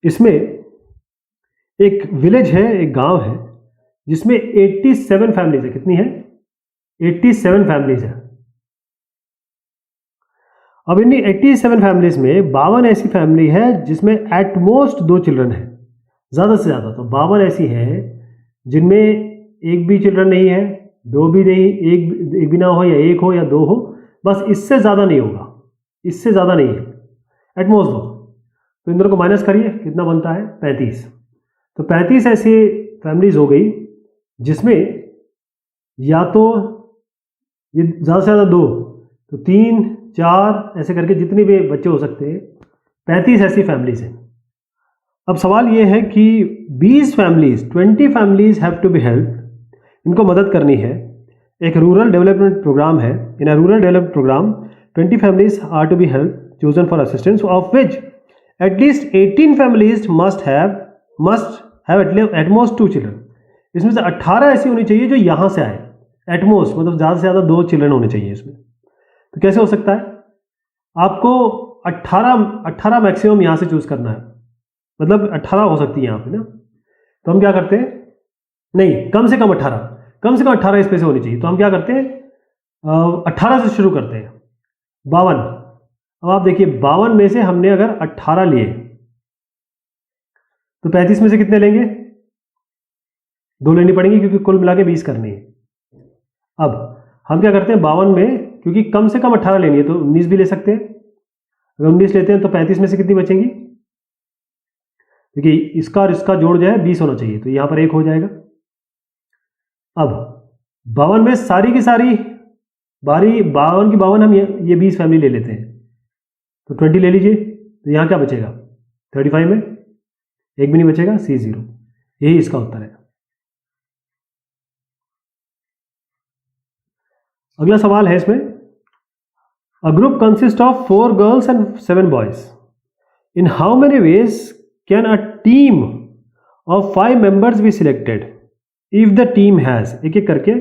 इसमें एक विलेज है, एक गांव है, जिसमें 87 फैमिलीज है। कितनी है? 87 फैमिलीज है। अब इन 87 फैमिलीज में 52 ऐसी फैमिली है जिसमें एट मोस्ट 2 चिल्ड्रन है, ज़्यादा से ज़्यादा। तो 52 ऐसी हैं जिनमें एक भी चिल्ड्रन नहीं है, 2 भी नहीं, एक भी ना हो, या 1 हो या 2 हो, बस इससे ज़्यादा नहीं होगा, इससे ज़्यादा नहीं है, एट मोस्ट 2। तो इन दोनों को माइनस करिए, कितना बनता है 35। तो 35 ऐसी फैमिलीज हो गई जिसमें या तो ये ज़्यादा से ज़्यादा 2, तो 3 4 ऐसे करके जितने भी बच्चे हो सकते हैं, 35 ऐसी फैमिलीज हैं। अब सवाल ये है कि 20 families have to be help, इनको मदद करनी है। एक रूरल डेवलपमेंट प्रोग्राम है, in a rural development programme 20 families are to be help chosen for assistance, of which at least 18 families must have at most 2 children। इसमें से 18 ऐसी होनी चाहिए जो यहाँ से आए, एट मोस्ट मतलब ज़्यादा से ज़्यादा 2 चिल्ड्रन होने चाहिए इसमें। तो कैसे हो सकता है? आपको 18 मैक्सिमम यहाँ से चूज करना है, मतलब 18 हो सकती है यहाँ पे ना। तो हम क्या करते हैं, नहीं कम से कम 18 इस पे से होनी चाहिए। तो हम क्या करते हैं, 18 से शुरू करते हैं। 52। अब आप देखिए 52 में से हमने अगर 18 लिए तो 35 में से कितने लेंगे, 2 लेनी पड़ेंगी क्योंकि कुल मिला के 20 करनी है। अब हम क्या करते हैं 52 में, क्योंकि कम से कम 18 लेनी है तो 19 भी ले सकते हैं। अगर 19 लेते हैं तो 35 में से कितनी बचेंगी, देखिए इसका और इसका जोड़ जो है 20 होना चाहिए, तो यहां पर 1 हो जाएगा। अब 52 में सारी की सारी 52 की 52 हम ये 20 फैमिली ले लेते हैं, तो 20 ले लीजिए। तो यहाँ क्या बचेगा, 35 में 1 भी नहीं बचेगा, C0। यही इसका उत्तर है। अगला सवाल है इसमें, a group consist of 4 girls and 7 boys, in how many ways can a team of 5 members be selected if the team has, एक एक करके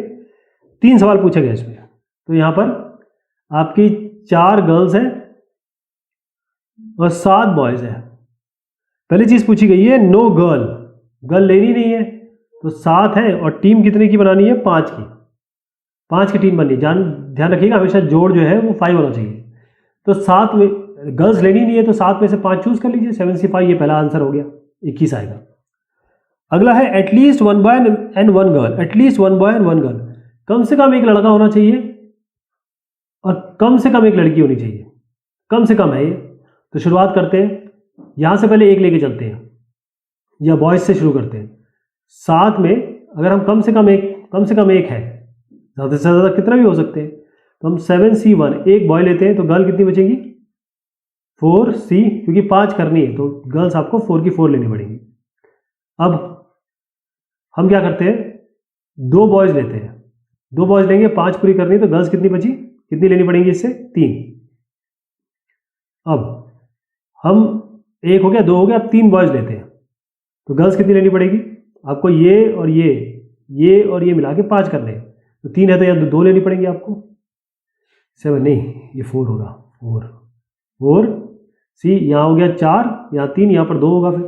3 सवाल पूछे गए इसमें। तो यहाँ पर आपकी 4 गर्ल्स हैं और 7 बॉयज है। पहली चीज पूछी गई है नो गर्ल लेनी नहीं है, तो 7 है और टीम कितने की बनानी है, 5 की टीम बननी है। ध्यान रखिएगा हमेशा जोड़ जो है वो 5 होना चाहिए। तो 7 में गर्ल्स लेनी नहीं है तो 7 में से 5 चूज कर लीजिए, 7 से 5, ये पहला आंसर हो गया, 21 आएगा। अगला है at least 1 boy and 1 girl, at least 1 boy and 1 girl, कम से कम एक लड़का होना चाहिए और कम से कम एक लड़की होनी चाहिए, कम से कम है ये। तो शुरुआत करते हैं, यहां से पहले 1 लेके चलते हैं या बॉयज से शुरू करते हैं। 7 में अगर हम कम से कम एक है, ज़्यादा से ज़्यादा कितना भी हो सकते हैं, तो हम 7C1 एक बॉय लेते हैं, तो गर्ल कितनी बचेगी 4C, क्योंकि 5 करनी है तो गर्ल्स आपको 4 की 4 लेनी पड़ेगी। अब हम क्या करते हैं, 2 बॉयज लेते हैं, 2 बॉयज लेंगे, 5 पूरी करनी है, तो गर्ल्स कितनी बची, कितनी लेनी पड़ेंगी इससे, 3। अब हम 1 हो गया, 2 हो गया, अब 3 बॉयज लेते हैं, तो गर्ल्स कितनी लेनी पड़ेगी आपको, ये और ये मिला के 5 करने हैं, तो 3 है तो या 2 लेनी पड़ेंगी आपको, 7 नहीं ये 4 होगा, 4C, यहाँ हो गया 4, यहाँ 3, यहाँ पर 2 होगा। फिर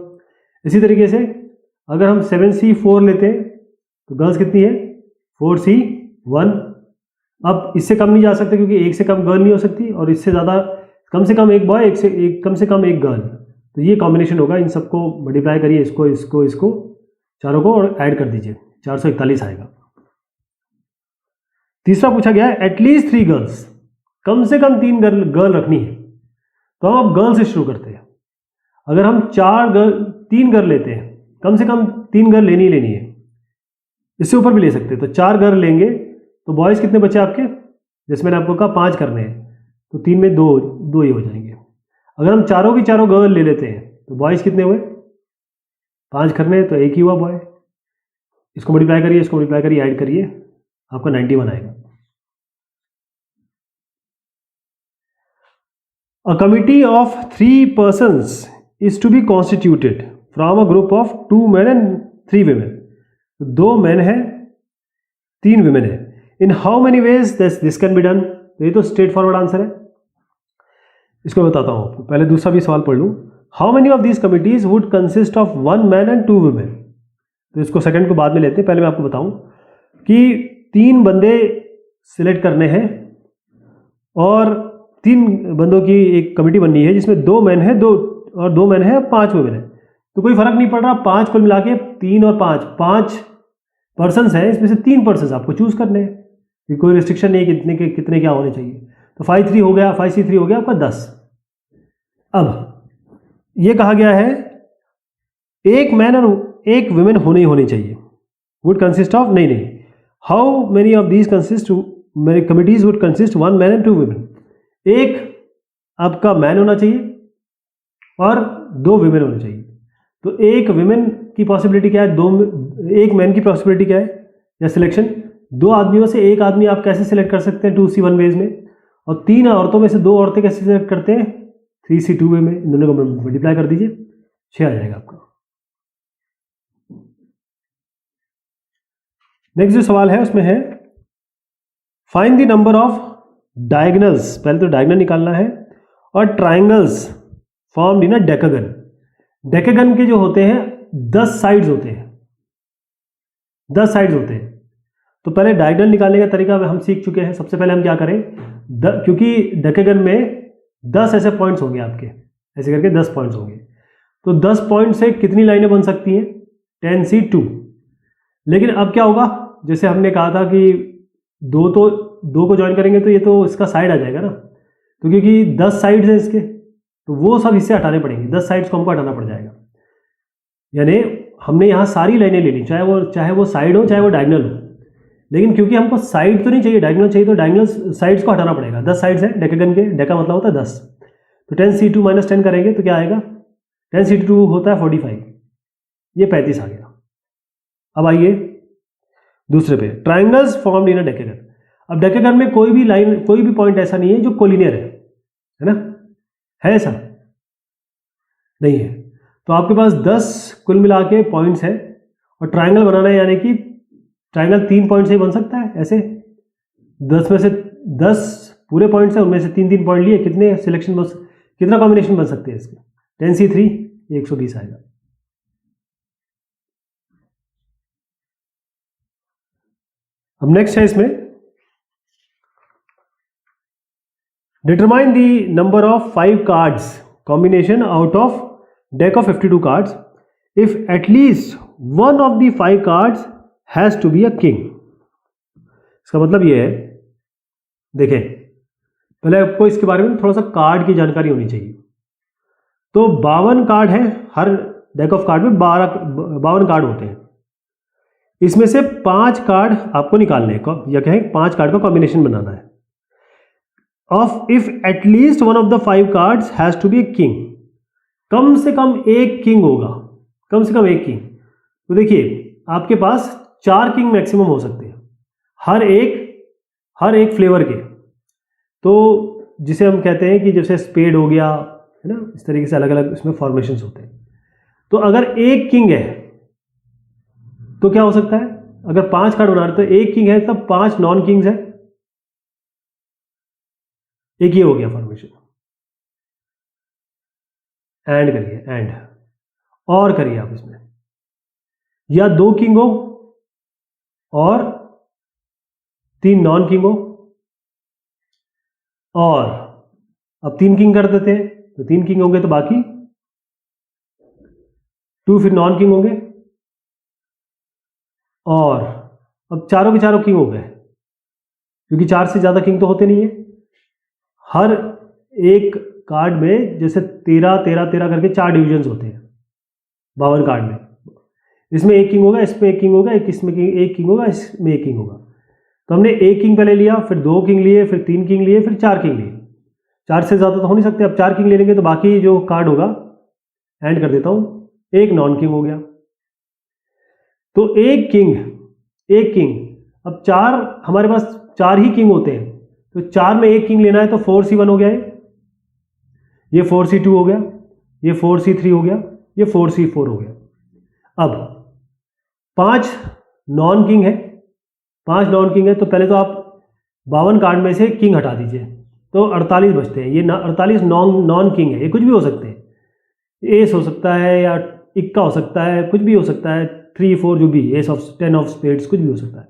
इसी तरीके से अगर हम 7C4 लेते हैं तो गर्ल्स कितनी है 4C1। अब इससे कम नहीं जा सकते क्योंकि 1 से कम गर्ल नहीं हो सकती, और इससे ज़्यादा कम से कम एक बॉय, कम से कम एक गर्ल, तो ये कॉम्बिनेशन होगा। इन सबको मल्टीप्लाई करिए, इसको चारों को और ऐड कर दीजिए, 441 आएगा। तीसरा पूछा गया है एटलीस्ट 3 गर्ल्स, कम से कम 3 गर्ल रखनी है, तो हम अब गर्ल से शुरू करते हैं। अगर हम 3 गर्ल लेते हैं, कम से कम 3 गर्ल लेनी है, इससे ऊपर भी ले सकते हैं, तो 4 गर्ल लेंगे तो बॉयज कितने बचे आपके, जैसे मैंने आपको कहा 5 करने हैं, तो 3 में 2 ही हो जाएंगे। अगर हम चारों की चारों गर्ल ले लेते हैं तो बॉयज कितने हुए, 5 करने हैं तो 1 ही हुआ बॉय। इसको मल्टीप्लाई करिए, ऐड करिए, आपका 91 आएगा। A committee of 3 persons is to be constituted from a group of 2 men and 3 women। 2 men है, 3 women है। In how many ways this can be done? तो ये तो स्ट्रेट फॉरवर्ड आंसर है, इसको बताता हूँ आपको। पहले दूसरा भी सवाल पढ़ लूँ। How many of these committees would consist of 1 man and 2 women. तो इसको सेकंड को बाद में लेते हैं, पहले मैं आपको बताऊं कि 3 बंदे सिलेक्ट करने हैं और 3 बंदों की एक कमेटी बननी है जिसमें 2 मैन है, 2 मैन है, 5 वुमेन है, तो कोई फर्क नहीं पड़ रहा, 5 कुल मिला के 3 और 5 पर्सनस हैं, इसमें से 3 पर्सनस आपको चूज करने हैं, कि कोई रिस्ट्रिक्शन नहीं है कितने क्या होने चाहिए। तो 5C3 हो गया आपका 10। अब ये कहा गया है एक मैन और एक वुमेन होनी चाहिए, वुड कंसिस्ट ऑफ, नहीं, how many of these consist, many committees would consist 1 man and 2 women. एक आपका मैन होना चाहिए और 2 वुमेन होने चाहिए। तो एक वुमेन की पॉसिबिलिटी क्या है, एक मैन की पॉसिबिलिटी क्या है या सिलेक्शन, 2 आदमियों से एक आदमी आप कैसे सिलेक्ट कर सकते हैं 2C1 वेज में, और 3 औरतों में से 2 औरतें कैसे सिलेक्ट करते हैं 3C2 वे में। इन दोनों को मल्टीप्लाई कर दीजिए, 6 आ जाएगा आपका। नेक्स्ट जो सवाल है उसमें है find the number of diagonals, पहले तो डायगोनल निकालना है, और triangles formed in a decagon. Decagon के जो होते हैं 10 साइड्स होते हैं, 10 साइड्स होते हैं। तो पहले डायगोनल निकालने का तरीका हम सीख चुके हैं। सबसे पहले हम क्या करें, क्योंकि डेकागन में 10 ऐसे पॉइंट्स होंगे आपके, ऐसे करके 10 पॉइंट्स होंगे, तो 10 पॉइंट से कितनी लाइनें बन सकती हैं 10C2। लेकिन अब क्या होगा, जैसे हमने कहा था कि 2 को ज्वाइन करेंगे तो ये तो इसका साइड आ जाएगा ना, तो क्योंकि 10 साइड्स हैं इसके, तो वो सब इससे हटाने पड़ेंगे, 10 साइड्स को हमको हटाना पड़ जाएगा। यानी हमने यहाँ सारी लाइनें ले ली, चाहे वो साइड हो चाहे वो डायगोनल हो, लेकिन क्योंकि हमको साइड तो नहीं चाहिए, डायगोनल चाहिए, तो डायगोनल साइड्स को हटाना पड़ेगा। 10 साइड्स हैं डेकागन के, डेका मतलब होता है 10, तो 10C2 - 10 करेंगे तो क्या आएगा, 10C2 होता है 45, ये 35 आ गया। अब आइए दूसरे पे, triangles formed in a decagon. अब डेकागन में कोई भी पॉइंट ऐसा नहीं है जो कोलिनियर है ना, है ऐसा नहीं है। तो आपके पास 10 कुल मिला के पॉइंट्स है, और ट्राइंगल बनाना है, यानी कि ट्राइंगल 3 पॉइंट से ही बन सकता है ऐसे। 10 में से 10 पूरे पॉइंट्स हैं, उनमें से 3 पॉइंट लिए, कितना कॉम्बिनेशन बन सकते हैं इसके, 10C3 120 आएगा। अब नेक्स्ट है इसमें, determine the number of 5 cards combination out of deck of 52 cards if at least one of the 5 cards has to be a king. इसका मतलब ये है, देखें पहले आपको इसके बारे में थोड़ा सा कार्ड की जानकारी होनी चाहिए। तो 52 कार्ड है, हर डेक ऑफ कार्ड में 52 कार्ड होते हैं। इसमें से 5 कार्ड आपको निकालने को, या कहें 5 कार्ड का कॉम्बिनेशन बनाना है। Of if at least one of the 5 cards has to be a king, कम से कम एक किंग होगा, कम से कम एक किंग। तो देखिए आपके पास 4 किंग मैक्सिमम हो सकते हैं हर एक फ्लेवर के। तो जिसे हम कहते हैं कि जैसे स्पेड हो गया है ना, इस तरीके से अलग अलग इसमें फॉर्मेशंस होते हैं। तो अगर एक किंग है तो क्या हो सकता है, अगर 5 कार्ड बना रहे तो एक किंग है तब 5 नॉन किंग्स है, एक ये हो गया फॉर्मेशन। एंड करिए, एंड और करिए आप इसमें, या 2 किंग हो और 3 नॉन किंग हो, और अब 3 किंग कर देते हैं, तो 3 किंग होंगे तो बाकी 2 फिर नॉन किंग होंगे, और अब चारों के चारों किंग हो गए, क्योंकि 4 से ज़्यादा किंग तो होते नहीं है। हर एक कार्ड में जैसे 13 13 13 करके 4 डिविजन्स होते हैं 52 कार्ड में। इसमें एक किंग होगा, इसमें एक किंग होगा, इसमें एक किंग होगा, इसमें एक किंग होगा। तो हमने एक किंग पहले लिया, फिर 2 किंग लिए, फिर 3 किंग लिए, फिर 4 किंग लिए। 4 से ज़्यादा तो हो नहीं सकते, अब 4 किंग ले लेंगे तो बाकी जो कार्ड होगा, एंड कर देता हूँ, एक नॉन किंग हो गया। तो एक किंग, अब 4 हमारे पास 4 ही किंग होते हैं, तो 4 में एक किंग लेना है, तो 4C1 हो गया, ये 4C2 हो गया, ये 4C3 हो गया, ये 4C4 हो गया। अब 5 नॉन किंग है, 5 नॉन किंग है, तो पहले तो आप 52 कार्ड में से किंग हटा दीजिए, तो 48 बचते हैं। ये 48 नॉन किंग है, ये कुछ भी हो सकते हैं, एस हो सकता है या इक्का हो सकता है, कुछ भी हो सकता है, 3 4 जो भी, एस ऑफ 10 ऑफ स्पेड्स, कुछ भी हो सकता है,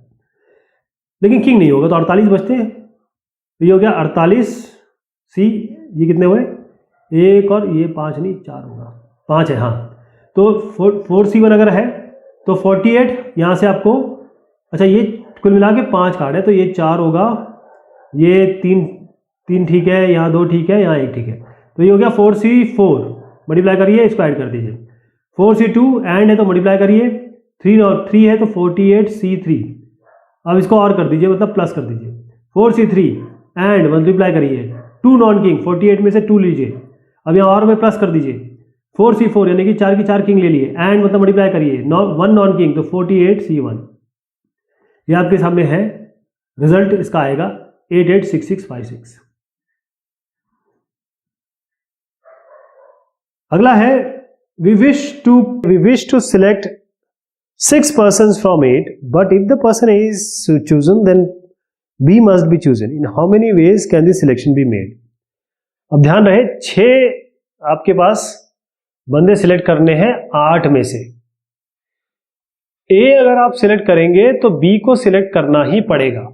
लेकिन किंग नहीं होगा, तो 48 बचते हैं। तो ये हो गया 48 सी, ये कितने हुए, एक और ये 5 नहीं 4 होगा, 5 है हाँ। तो 4C1 अगर है तो 48 यहाँ से आपको, अच्छा ये कुल मिला के 5 कार्ड है तो ये 4 होगा, ये 3 ठीक है, यहाँ 2 ठीक है, यहाँ 1 ठीक है, तो ये हो गया 4C4, मल्टीप्लाई करिए, इसको ऐड कर दीजिए। 4C2 एंड है तो मल्टीप्लाई करिए, 3 और 3 है तो 48C3, अब इसको और कर दीजिए, मतलब प्लस कर दीजिए। 4C3 एंड मल्टीप्लाई करिए, 2 नॉन किंग, 48 में से 2 लीजिए, अब यहाँ और में प्लस कर दीजिए। 4C4 यानी कि 4 की 4 किंग ले लिए, एंड मतलब मल्टीप्लाई करिए, 1 नॉन किंग तो 48C1, ये आपके सामने है रिजल्ट, इसका आएगा 886656। अगला है we wish to select 6 persons from 8, but if the person is chosen then B must be chosen. In how many ways can this selection be made? अब ध्यान रहे 6 आपके पास बंदे सिलेक्ट करने हैं 8 में से। A अगर आप सिलेक्ट करेंगे तो B को सिलेक्ट करना ही पड़ेगा।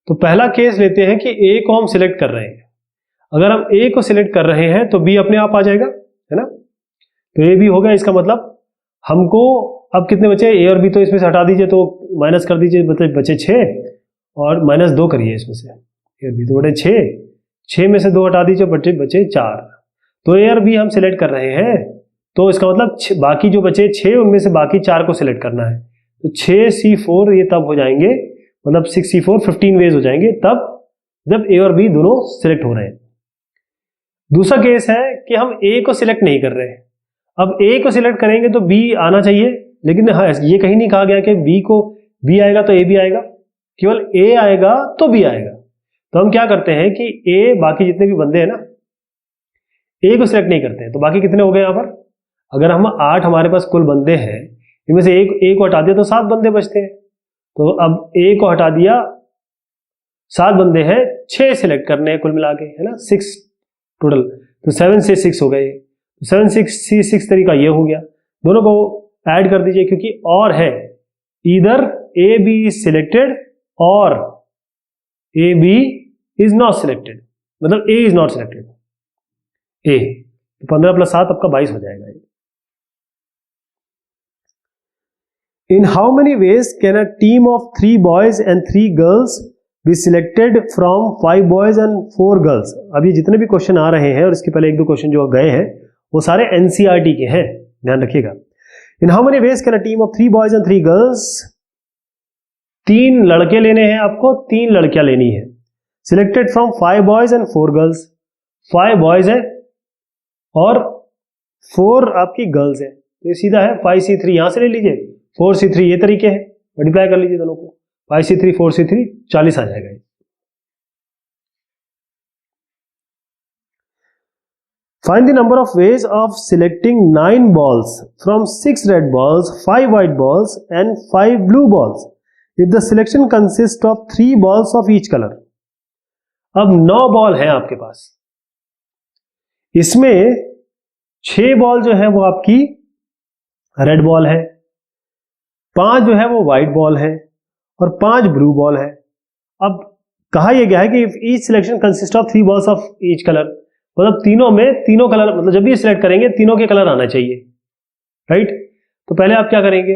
तो पहला केस लेते हैं कि A को हम सिलेक्ट कर रहे हैं, अगर हम A को सिलेक्ट कर रहे हैं तो B अपने आप आ जाएगा, है ना। तो A भी हो गया, इसका मतलब हमको अब कितने बचे, A और B तो इसमें से हटा दीजिए, तो माइनस कर दीजिए, मतलब बचे 6 और -2 करिए इसमें से, A और B तो बटे 6 में से 2 हटा दीजिए, बचे 4। तो A और B हम सिलेक्ट कर रहे हैं, तो इसका मतलब बाकी जो बचे 6 उनमें से बाकी 4 को सिलेक्ट करना है। तो 6C4 ये तब हो जाएंगे, मतलब 6C4 15 वेज हो जाएंगे तब जब A और B दोनों सिलेक्ट हो रहे हैं। दूसरा केस है कि हम A को सिलेक्ट नहीं कर रहे हैं, अब A को सिलेक्ट करेंगे तो B आना चाहिए, लेकिन हाँ ये कहीं नहीं कहा गया कि B आएगा तो A भी आएगा, केवल A आएगा तो B आएगा। तो हम क्या करते हैं कि A, बाकी जितने भी बंदे हैं ना, A को सिलेक्ट नहीं करते हैं, तो बाकी कितने हो गए यहाँ पर, अगर हम 8 हमारे पास कुल बंदे हैं, इनमें से A को हटा दिया तो 7 बंदे बचते हैं। तो अब A को हटा दिया, 7 बंदे हैं, 6 सिलेक्ट करने हैं कुल मिला के, है ना, 6 टोटल, तो 7 से 6 हो गए, 7 6 तरीका ये हो गया। दोनों को ऐड कर दीजिए, क्योंकि और है इधर A B इज सिलेक्टेड और A B is not selected, मतलब A is not selected, A, तो 15 + 7 आपका 22 हो जाएगा। In how many ways can a team of 3 boys and 3 girls be selected from 5 boys and 4 girls? अब ये जितने भी क्वेश्चन आ रहे हैं और इसके पहले 1-2 क्वेश्चन जो गए हैं वो सारे NCERT के हैं, ध्यान रखिएगा। In how many ways can a team of 3 boys and 3 girls, 3 लड़के लेने हैं आपको, 3 लड़कियां लेनी है, selected from 5 boys and 4 girls, 5 boys है और 4 आपकी गर्ल्स है, तो ये सीधा है 5C3, यहां से ले लीजिए, 4C3 ये तरीके हैं, मल्टीप्लाई कर लीजिए दोनों को, 5C3 4C3 40 आ जाएगा। Find the number of ways of selecting 9 balls from 6 red balls, 5 white balls and 5 blue balls if the selection consists of 3 balls of each color. अब 9 बॉल हैं आपके पास, इसमें 6 बॉल जो है वो आपकी रेड बॉल है, 5 जो है वो व्हाइट बॉल है और 5 ब्लू बॉल है। अब कहा यह गया है कि if each selection consist of 3 balls of each colour, मतलब तीनों में तीनों कलर, मतलब जब भी सिलेक्ट करेंगे तीनों के कलर आना चाहिए, राइट। तो पहले आप क्या करेंगे,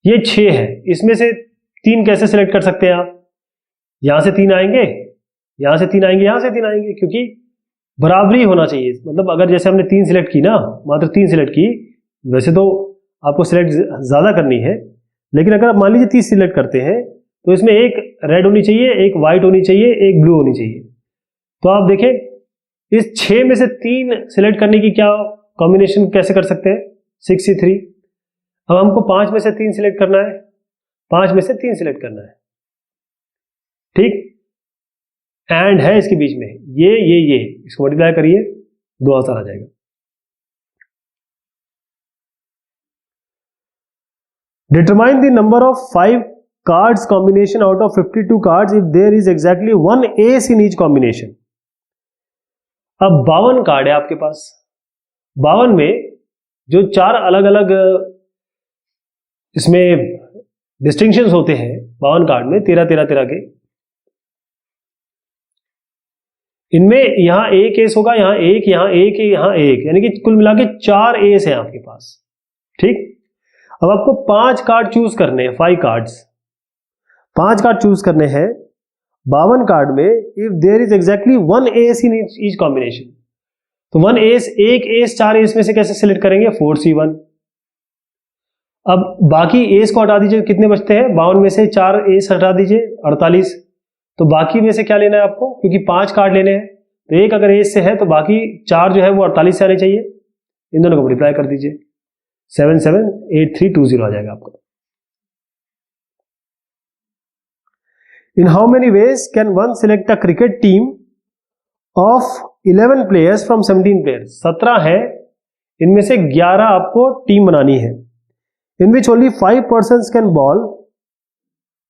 ये 6 है, इसमें से 3 कैसे सिलेक्ट कर सकते हैं आप, यहां से 3 आएंगे, यहां से 3 आएंगे, यहां से 3 आएंगे, क्योंकि बराबरी होना चाहिए। मतलब अगर जैसे हमने 3 सिलेक्ट की ना, मात्र 3 सिलेक्ट की, वैसे तो आपको सिलेक्ट ज्यादा करनी है, लेकिन अगर आप मान लीजिए 30 सिलेक्ट करते हैं तो इसमें एक रेड होनी चाहिए, एक व्हाइट होनी चाहिए, एक ब्लू होनी चाहिए। तो आप देखें इस 6 में से 3 सिलेक्ट करने की क्या कॉम्बिनेशन कैसे कर सकते हैं, 6C3। अब हमको 5 में से 3 सिलेक्ट करना है, 5 में से 3 सिलेक्ट करना है, ठीक, एंड है इसके बीच में ये इसको मल्टीप्लाई करिए, 2 आंसर आ जाएगा। Determine the number of 5 cards combination out of 52 cards if there is exactly 1 ace in each combination. अब 52 कार्ड है आपके पास, 52 में जो 4 अलग अलग इसमें डिस्टिंक्शंस होते हैं 52 कार्ड में, 13 के, इनमें यहाँ एक एस होगा, यहाँ एक, यहाँ एक, यहाँ एक, यानी कि कुल मिला के 4 एस है आपके पास। ठीक, अब आपको 5 कार्ड चूज करने हैं, 5 कार्ड्स, 5 कार्ड चूज करने हैं 52 कार्ड में। If there is exactly 1 ace in each combination, तो 1 एस, एक एस 4 एस में से कैसे सिलेक्ट करेंगे, 4C1। अब बाकी एस को हटा दीजिए, कितने बचते हैं, 52 में से 4 एस हटा दीजिए, 48। तो बाकी में से क्या लेना है आपको, क्योंकि 5 कार्ड लेने हैं, तो एक अगर एस से है तो बाकी 4 जो है वो 48 से आने चाहिए। इन दोनों को मल्टीप्लाई कर दीजिए, 778320 आ जाएगा आपका। In how many ways can one select a cricket team of 11 players from 17 players? 17 है, इनमें से 11 आपको टीम बनानी है। In which only 5 persons can bowl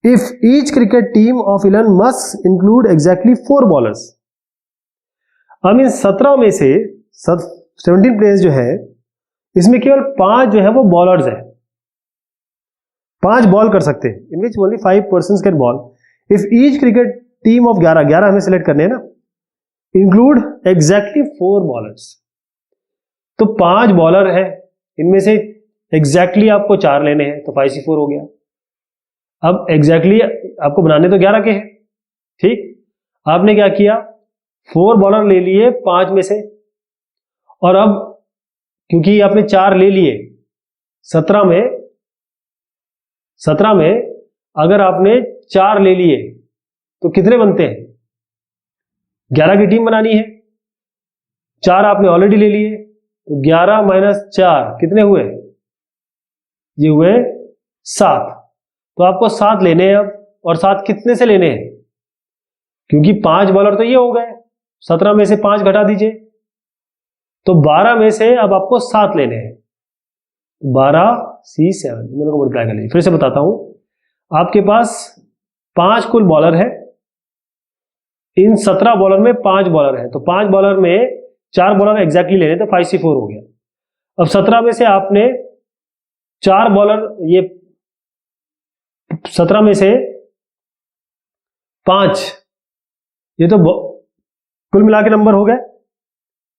if each cricket team of 11 must include exactly 4 bowlers. अब इन 17 में से 17 प्लेयर्स जो है, इसमें केवल 5 जो है वो बॉलर्स है, 5 बॉल कर सकते हैं। In which only 5 persons can bowl if each cricket team of 11 हमें सिलेक्ट करने हैं ना, इंक्लूड एग्जैक्टली 4 बॉलर्स। तो 5 बॉलर है, इनमें से एग्जैक्टली आपको 4 लेने हैं, तो 5C4 हो गया। अब एग्जैक्टली आपको बनाने तो 11 के हैं, ठीक, आपने क्या किया, 4 बॉलर ले लिए 5 में से, और अब क्योंकि आपने 4 ले लिए 17 में अगर आपने 4 ले लिए तो कितने बनते हैं, 11 की टीम बनानी है, 4 आपने ऑलरेडी ले लिए, तो 11 माइनस 4 कितने हुए, ये हुए 7। तो आपको 7 लेने हैं अब, और 7 कितने से लेने हैं, क्योंकि 5 बॉलर तो ये हो गए, 17 में से 5 घटा दीजिए, तो 12 में से अब आपको 7 लेने हैं, 12C7। इन दोनों को मल्टीप्लाई कर लीजिए। फिर से बताता हूं, आपके पास 5 कुल बॉलर है, इन 17 बॉलर में 5 बॉलर है, तो 5 बॉलर में 4 बॉलर एग्जैक्टली लेने, तो 5C4 हो गया। अब 17 में से आपने 4 बॉलर, ये 17 में से 5, ये तो कुल मिला के नंबर हो गए,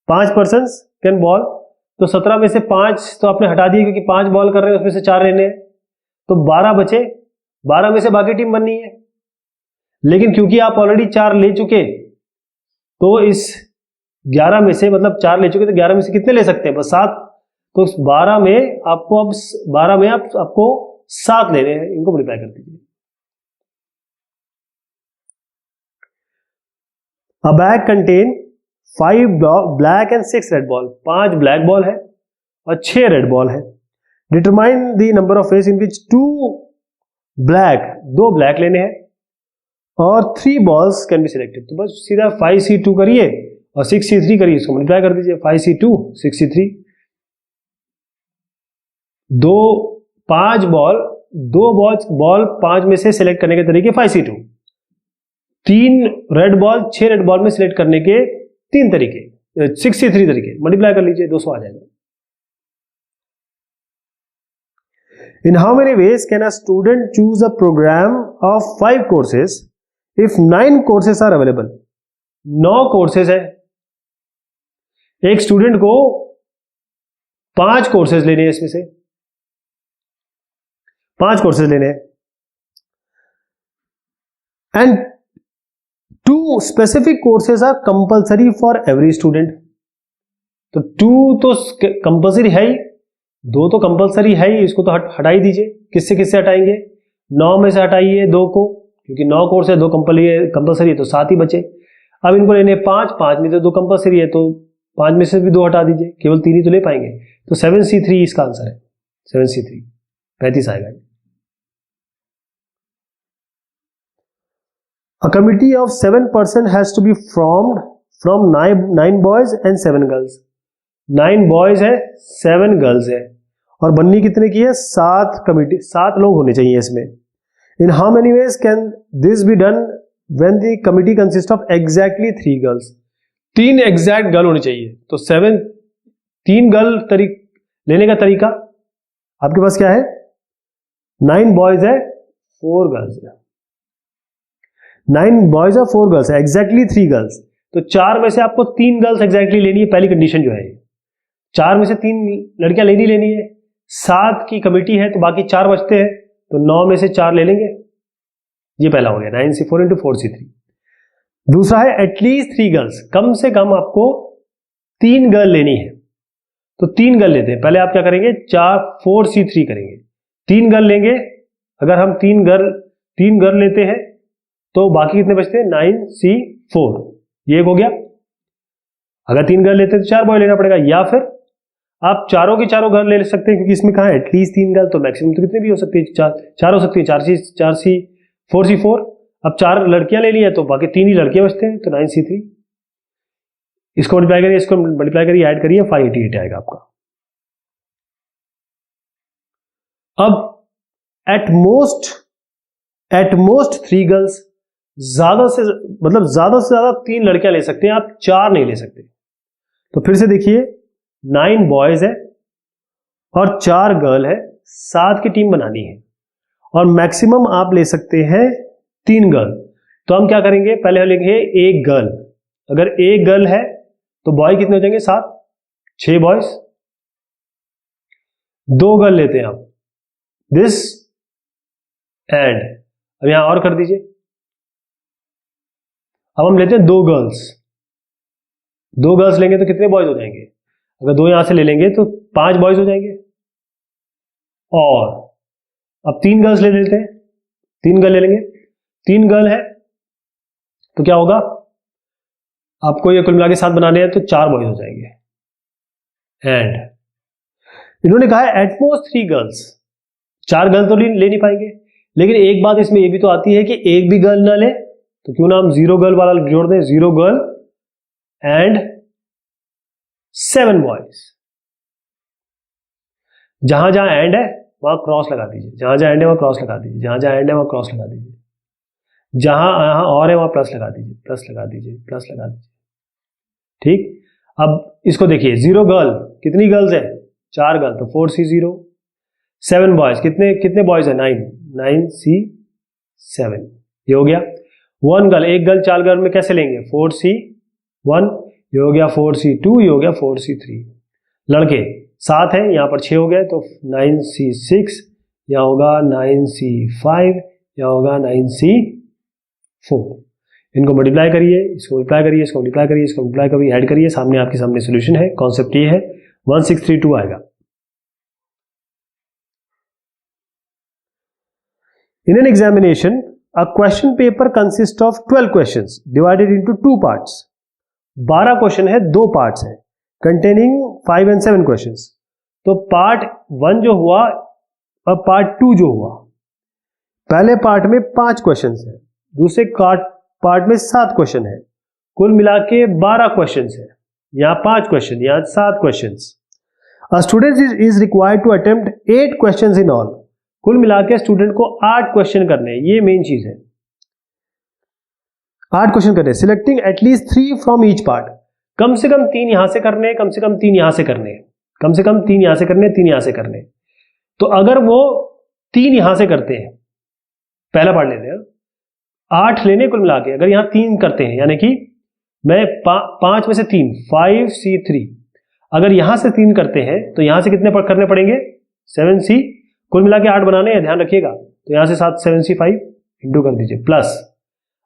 5 पर्सन्स कैन बॉल, तो 17 में से 5 तो आपने हटा दिए क्योंकि 5 बॉल कर रहे हैं, उसमें से 4 लेने हैं, तो 12 बचे, 12 में से बाकी टीम बननी है। लेकिन क्योंकि आप ऑलरेडी 4 ले चुके, तो इस 11 में से, मतलब 4 ले चुके, तो 11 में से कितने ले सकते हैं, बस 7। तो इस 12 में आपको अब 12 में आपको 7 लेने हैं, इनको मल्टीप्लाई कर दीजिए। अ bag contain 5 black and 6 red ball, 5 black ball है और 6 रेड बॉल है। Determine the number of ways in which 2 black लेने हैं और 3 बॉल्स कैन बी सिलेक्टेड। तो बस सीधा 5C2 करिए और 6C3 करिए, इसको मल्टीप्लाई कर दीजिए, 5C2 6C3। 5 बॉल 5 में से सिलेक्ट करने के तरीके 5C2, 3 red ball 6 red ball में सिलेक्ट करने के 3 तरीके, 6C3 तरीके, मल्टीप्लाई कर लीजिए, 200 आ जाएगा। In how many ways can a student choose a program of 5 courses if 9 courses are available? 9 courses है, एक स्टूडेंट को 5 कोर्सेज लेने हैं, इसमें से 5 कोर्सेज लेने हैं, and 2 specific courses are compulsory for every student. तो 2 तो कंपल्सरी है ही, 2 तो कंपल्सरी है ही, इसको तो हटा ही दीजिए। किससे किससे हटाएंगे, 9 में से हटाइए 2 को, क्योंकि 9 कोर्स है, 2 कंपल्सरी है, तो 7 ही बचे। अब इनको लेने 5 में तो 2 कंपल्सरी है, तो 5 में से भी 2 हटा दीजिए, केवल 3 ही तो ले पाएंगे, तो 7C3 इसका आंसर है, 7C3 35 आएगा। A committee of 7 persons has to be formed from 9 boys and 7 girls. 9 boys है, 7 girls है, और बननी कितने की है, 7 कमिटी, 7 लोग होने चाहिए इसमें। In how many ways can this be done when the committee consists of exactly 3 girls? 3 exact girl होनी चाहिए, तो 3 गर्ल लेने का तरीका आपके पास क्या है, 9 बॉयज है 4 गर्ल्स है, 9 बॉयज और 4 गर्ल्स है, एग्जैक्टली 3 गर्ल्स, तो 4 में से आपको 3 गर्ल्स एग्जैक्टली लेनी है, पहली कंडीशन जो है 4 में से 3 लड़कियां लेनी है। 7 की कमिटी है तो बाकी 4 बचते हैं, तो 9 में से 4 ले लेंगे। ये पहला हो गया 9C4 इंटू 4C3। दूसरा है एटलीस्ट 3 गर्ल्स, कम से कम आपको 3 गर्ल लेनी है, तो 3 गर्ल लेते हैं। पहले आप क्या करेंगे 4C3 करेंगे, 3 गर्ल लेंगे। अगर हम 3 गर्ल लेते हैं तो बाकी कितने बचते हैं 9C4, ये एक हो गया। अगर 3 गर्ल लेते हैं तो 4 बॉय लेना पड़ेगा, या फिर आप चारों की चारों गर्ल ले सकते हैं, क्योंकि इसमें कहा है एटलीस्ट 3 गर्ल, तो मैक्सिमम तो कितने भी हो सकती है, 4 हो सकती है, 4C 4C4। अब 4 लड़कियां ले ली है तो बाकी 3 ही लड़कियां बचते हैं, तो 9C3। इसको मल्टीप्लाई करिए, इसको मल्टीप्लाई करिए, ऐड करिए, 588 आएगा आपका। अब एट मोस्ट 3 गर्ल्स, ज्यादा से ज्यादा 3 लड़कियां ले सकते हैं, आप 4 नहीं ले सकते। तो फिर से देखिए 9 बॉयज है और 4 गर्ल है, 7 की टीम बनानी है और मैक्सिमम आप ले सकते हैं 3 गर्ल। तो हम क्या करेंगे, पहले हम लेंगे 1 गर्ल। अगर 1 गर्ल है तो बॉय कितने हो जाएंगे 7, 6 बॉयज। 2 गर्ल लेते हैं आप, दिस एंड अब यहां और कर दीजिए। अब हम लेते हैं 2 गर्ल्स। 2 गर्ल्स लेंगे तो कितने बॉयज हो जाएंगे, अगर 2 यहां से ले लेंगे तो 5 बॉयज हो जाएंगे। और अब 3 गर्ल्स ले लेते हैं, 3 गर्ल ले लेंगे। 3 गर्ल है तो क्या होगा, आपको ये कुल मिला के 7 बनाने हैं तो 4 बॉयज हो जाएंगे। एंड इन्होंने कहा है एटमोस्ट 3 गर्ल्स, 4 गर्ल तो ले नहीं पाएंगे, लेकिन एक बात इसमें ये भी तो आती है कि एक भी गर्ल ना ले, तो क्यों ना हम 0 गर्ल वाला जोड़ दें, 0 गर्ल एंड 7 बॉयज। जहां जहां एंड है वहां क्रॉस लगा दीजिए, जहां जहां एंड है वहां क्रॉस लगा दीजिए, जहां जहां एंड है वहां क्रॉस लगा दीजिए, जहां यहां और है वहां प्लस लगा दीजिए, प्लस लगा दीजिए, प्लस लगा दीजिए। ठीक, अब इसको देखिए 0 गर्ल, कितनी गर्ल्स है 4 गर्ल, तो 4C0। 7 बॉयज, कितने बॉयज है 9C7, ये हो गया। 1 गर्ल, 1 गर्ल 4 गर्ल में कैसे लेंगे 4C1, ये हो गया 4C2, ये हो गया 4C3। लड़के 7 है, यहां पर 6 हो गए तो 9C6, यहां होगा 9C5, यहां होगा 9C4। इनको मल्टीप्लाई करिए, इसको मल्टीप्लाई करिए, इसको मल्टीप्लाई करिए, इसको मल्टीप्लाई करिए, ऐड करिए, सामने आपके सामने सोल्यूशन है। कॉन्सेप्ट ये है 1632 आएगा। In an examination, a question paper consists of 12 questions divided into 2 parts. 12 question है, 2 पार्ट्स हैं, containing 5 and 7 questions. तो पार्ट 1 जो हुआ और पार्ट 2 जो हुआ, पहले पार्ट में 5 क्वेश्चंस है, दूसरे पार्ट में 7 क्वेश्चन है, कुल मिला के 12 क्वेश्चंस है। यहाँ 5 क्वेश्चन, यहाँ 7 questions. A student is required to attempt 8 questions in all. कुल मिला के स्टूडेंट को 8 क्वेश्चन करने हैं, ये मेन चीज है, 8 क्वेश्चन करने। Selecting at least 3 from each part, कम से कम 3 यहां से करने हैं, कम से कम 3 यहां से करने हैं, कम से कम 3 यहां से करने, 3 यहां से करने। तो अगर वो 3 यहां से करते हैं, पहला पार्ट लेते हैं, 8 लेने कुल मिला के, अगर यहां 3 करते हैं, यानी कि मैं 5 में से 3 5C3, अगर यहां से 3 करते हैं तो यहां से कितने करने पड़ेंगे 7C, कुल मिला के 8 बनाने हैं, ध्यान रखिएगा। तो यहां से 7C5 इंटू कर दीजिए, प्लस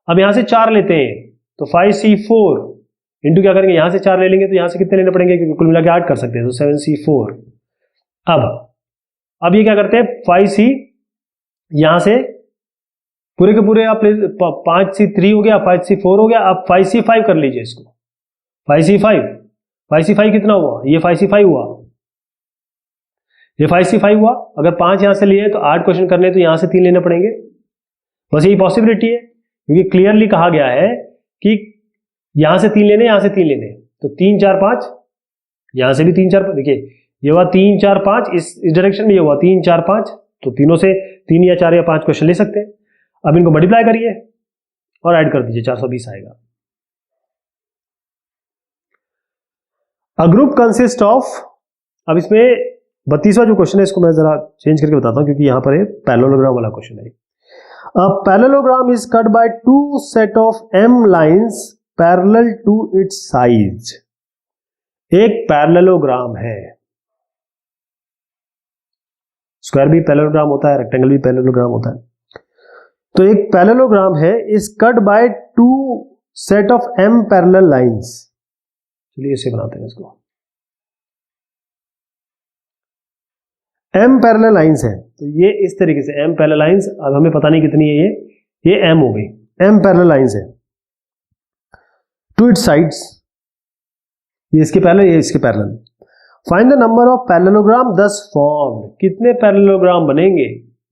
अब यहां से 4 लेते हैं तो 5C4 इंटू क्या करेंगे, यहां से 4 ले लेंगे तो यहां से कितने लेने पड़ेंगे, क्योंकि कुल मिला के 8 कर सकते हैं, तो 7C4। अब ये क्या करते हैं 5C, यहां से पूरे के पूरे आप 5C3 हो गया, 5C4 हो गया, अब 5C5 कर लीजिए इसको, 5C5 कितना हुआ, ये 5C5 हुआ, ये 5C5 हुआ। अगर 5 यहां से लिए तो 8 क्वेश्चन करने, तो यहां से 3 लेने पड़ेंगे, बस यही पॉसिबिलिटी है, क्योंकि क्लियरली कहा गया है कि यहां से 3 लेने, यहां से 3 लेने, तो 3 4 5, यहां से भी 3 4, देखिए ये हुआ 3 4 5, इस डायरेक्शन में ये हुआ 3 4 5, तो तीनों से 3 या 4 या 5 क्वेश्चन ले सकते हैं। अब इनको मल्टीप्लाई करिए और ऐड कर दीजिए, 420 आएगा। अ ग्रुप कंसिस्ट ऑफ, अब इसमें 32वां जो क्वेश्चन है इसको मैं जरा चेंज करके बताता हूं, क्योंकि यहां पर पैरेललोग्राम वाला क्वेश्चन है। A parallelogram is cut by 2 set of M lines parallel to its साइज, एक पैरेललोग्राम है। स्क्वायर भी पैरेललोग्राम होता है, रेक्टेंगल भी पैरेललोग्राम होता है। तो एक पैरेललोग्राम है is cut by two set of m parallel lines. चलिए इसे बनाते हैं इसको। m पैरेलल लाइंस है, तो ये इस तरीके से m पैरेलल लाइंस, अब हमें पता नहीं कितनी है ये m हो गई, m पैरेलल लाइंस है टू इट्स साइड्स, ये इसके पैरेलल, ये इसके parallel. Find the number of parallelogram दस फॉर्म्ड, कितने पैरेललोग्राम बनेंगे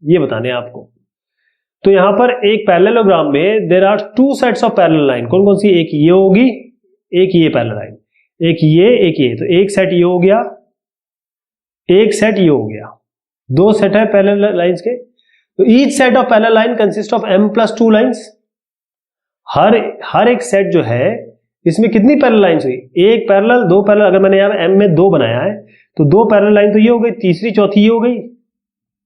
ये बताने हैं आपको। तो यहां पर एक पैरेललोग्राम में there are two sets of parallel line, कौन कौन सी, एक ये होगी, एक ये पैरेलल लाइन, एक ये, तो एक सेट ये हो गया, एक सेट ये हो गया, दो सेट है पैरेलल लाइंस के। तो each set of parallel line consist of m plus two lines. हर एक सेट जो है इसमें कितनी पैरेलल लाइंस हुई, एक पैरेलल, दो पैरेलल। अगर मैंने यहां m में दो बनाया है तो दो पैरेलल लाइन तो ये हो गई, तीसरी चौथी ये हो गई,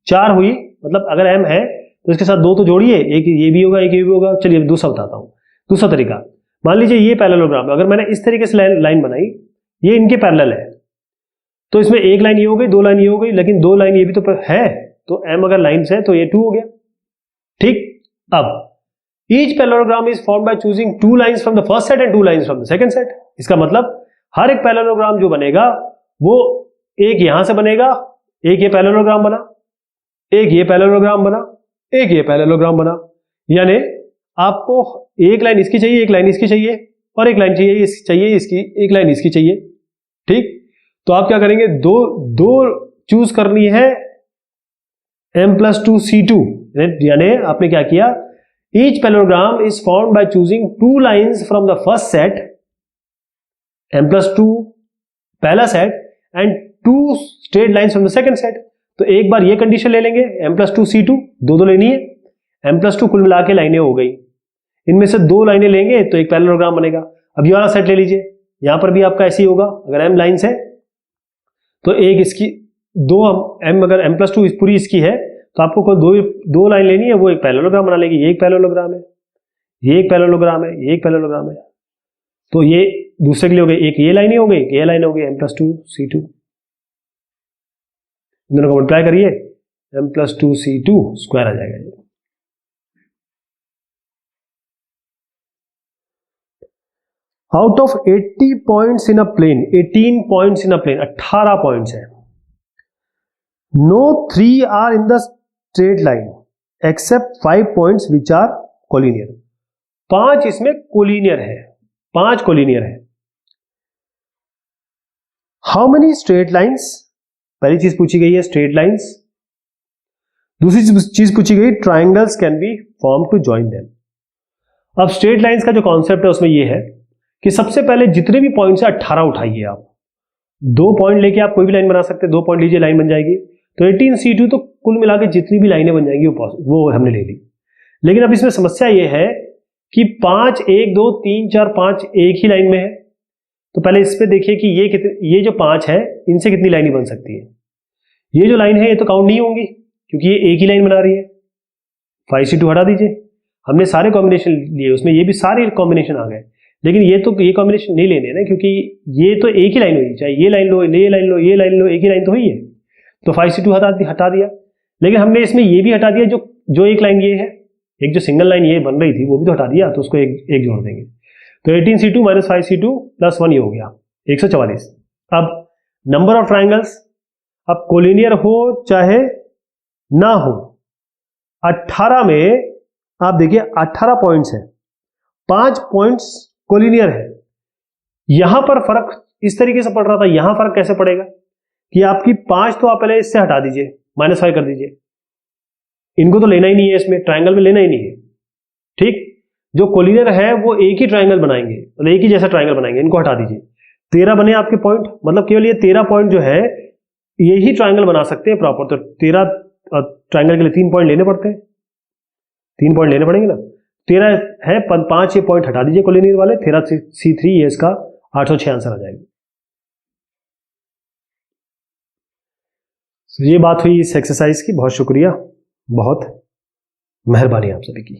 चार हुई। मतलब अगर m है तो इसके साथ दो तो जोड़िए, एक ये भी होगा, एक ये भी होगा। चलिए दूसरा बताता हूं, दूसरा तरीका। मान लीजिए ये पैरेललोग्राम, अगर मैंने इस तरीके से लाइन बनाई, ये इनके पैरेलल है, तो इसमें एक लाइन ये हो गई, दो लाइन ये हो गई, लेकिन दो लाइन ये भी तो है, तो m अगर लाइन्स है तो ये 2 हो गया। ठीक, अब each parallelogram is formed by choosing 2 lines from the first set and 2 lines from the second set. इसका मतलब हर एक पैरेललोग्राम जो बनेगा वो एक यहां से बनेगा, एक ये पैरेललोग्राम बना, एक ये पैरेललोग्राम बना, एक ये पैरेललोग्राम बना। यानी आपको एक लाइन इसकी चाहिए, एक लाइन इसकी चाहिए, और एक लाइन चाहिए इसकी, एक लाइन इसकी चाहिए। ठीक, तो आप क्या करेंगे, दो चूज करनी है m प्लस टू C2, यानी आपने क्या किया, each parallelogram is formed by choosing 2 lines from the first set, m plus two पहला set, and 2 straight lines from the second set. तो एक बार ये कंडीशन ले लेंगे, m प्लस टू C2, दो लेनी है, m प्लस टू कुल मिला के लाइनें हो गई, इनमें से 2 लाइनें लेंगे तो एक पैरेललोग्राम बनेगा। अब ये वाला सेट ले लीजिए, यहां पर भी आपका ऐसे ही होगा, अगर m लाइंस है तो एक इसकी, दो m, अगर m प्लस टू पूरी इसकी है तो आपको कोई दो लाइन लेनी है, वो एक पैरेललोग्राम बना लेगी। ये एक पैरेललोग्राम है, ये एक पैरेललोग्राम है, ये एक पैरेललोग्राम है, तो ये दूसरे के लिए हो गई, एक ये लाइन हो गई, ये लाइन हो गई, m प्लस टू C2, दोनों को मल्टीप्लाई करिए, m plus two C2 square आ जाएगा ये। Out of 80 points in a plane, 18 points in a plane, 18 points है, no 3 are in the straight line except 5 points which are collinear. 5 इसमें कोलिनियर है, 5 कोलिनियर है। हाउ मेनी स्ट्रेट लाइंस, पहली चीज पूछी गई है स्ट्रेट लाइंस, दूसरी चीज पूछी गई triangles can be form to join them. अब स्ट्रेट लाइंस का जो कॉन्सेप्ट है उसमें यह है कि सबसे पहले जितने भी पॉइंट्स है 18 उठाइए आप, 2 पॉइंट लेके आप कोई भी लाइन बना सकते हैं, 2 पॉइंट लीजिए, लाइन बन जाएगी। तो 18 C2 तो कुल मिला के जितनी भी लाइनें बन जाएंगी वो हमने ले ली। लेकिन अब इसमें समस्या ये है कि 5, 1, 2, 3, 4, 5 एक ही लाइन में है। तो पहले इस पे देखिए कि ये जो 5 है इनसे कितनी लाइनें बन सकती है। ये जो लाइन है ये तो काउंट नहीं होंगी क्योंकि ये एक ही लाइन बना रही है। 5C2 हटा दीजिए, हमने सारे कॉम्बिनेशन लिए, उसमें ये भी सारे कॉम्बिनेशन आ गए, लेकिन ये कॉम्बिनेशन नहीं लेने ना, क्योंकि ये तो एक ही लाइन हुई, चाहे ये लाइन लो, ये लाइन लो, ये लाइन लो, एक ही लाइन तो हुई है। तो 5C2 हटा दिया, लेकिन हमने इसमें ये भी हटा दिया, जो एक लाइन ये है, एक जो सिंगल लाइन ये बन रही थी वो भी तो हटा दिया, तो उसको एक जोड़ देंगे। तो 18C2 माइनस 5C2 प्लस 1 ये हो गया 144। अब नंबर ऑफ ट्राइंगल्स, अब कोलिनियर हो चाहे ना हो, 18 में आप देखिए 18 पॉइंट्स है, 5 पॉइंट्स कोलिनियर है। यहां पर फर्क इस तरीके से पड़ रहा था, यहां फर्क कैसे पड़ेगा कि आपकी 5 तो आप पहले इससे हटा दीजिए, -5 कर दीजिए, इनको तो लेना ही नहीं है, इसमें ट्राइंगल में लेना ही नहीं है। ठीक, जो कोलिनियर है वो एक ही ट्राइंगल बनाएंगे, मतलब एक ही जैसा ट्राइंगल बनाएंगे, इनको हटा दीजिए। 13 बने आपके पॉइंट, मतलब केवल ये 13 पॉइंट जो है यही ट्राइंगल बना सकते हैं प्रॉपर। तो 13 ट्राइंगल के लिए 3 पॉइंट लेने पड़ते हैं, 3 पॉइंट लेने पड़ेंगे ना। 13 है, 5 ये पॉइंट हटा दीजिए कोलिनियर वाले, 13C3 ये इसका 806 आंसर आ जाएगा। ये बात हुई इस एक्सरसाइज की। बहुत शुक्रिया, बहुत मेहरबानी आप सभी की।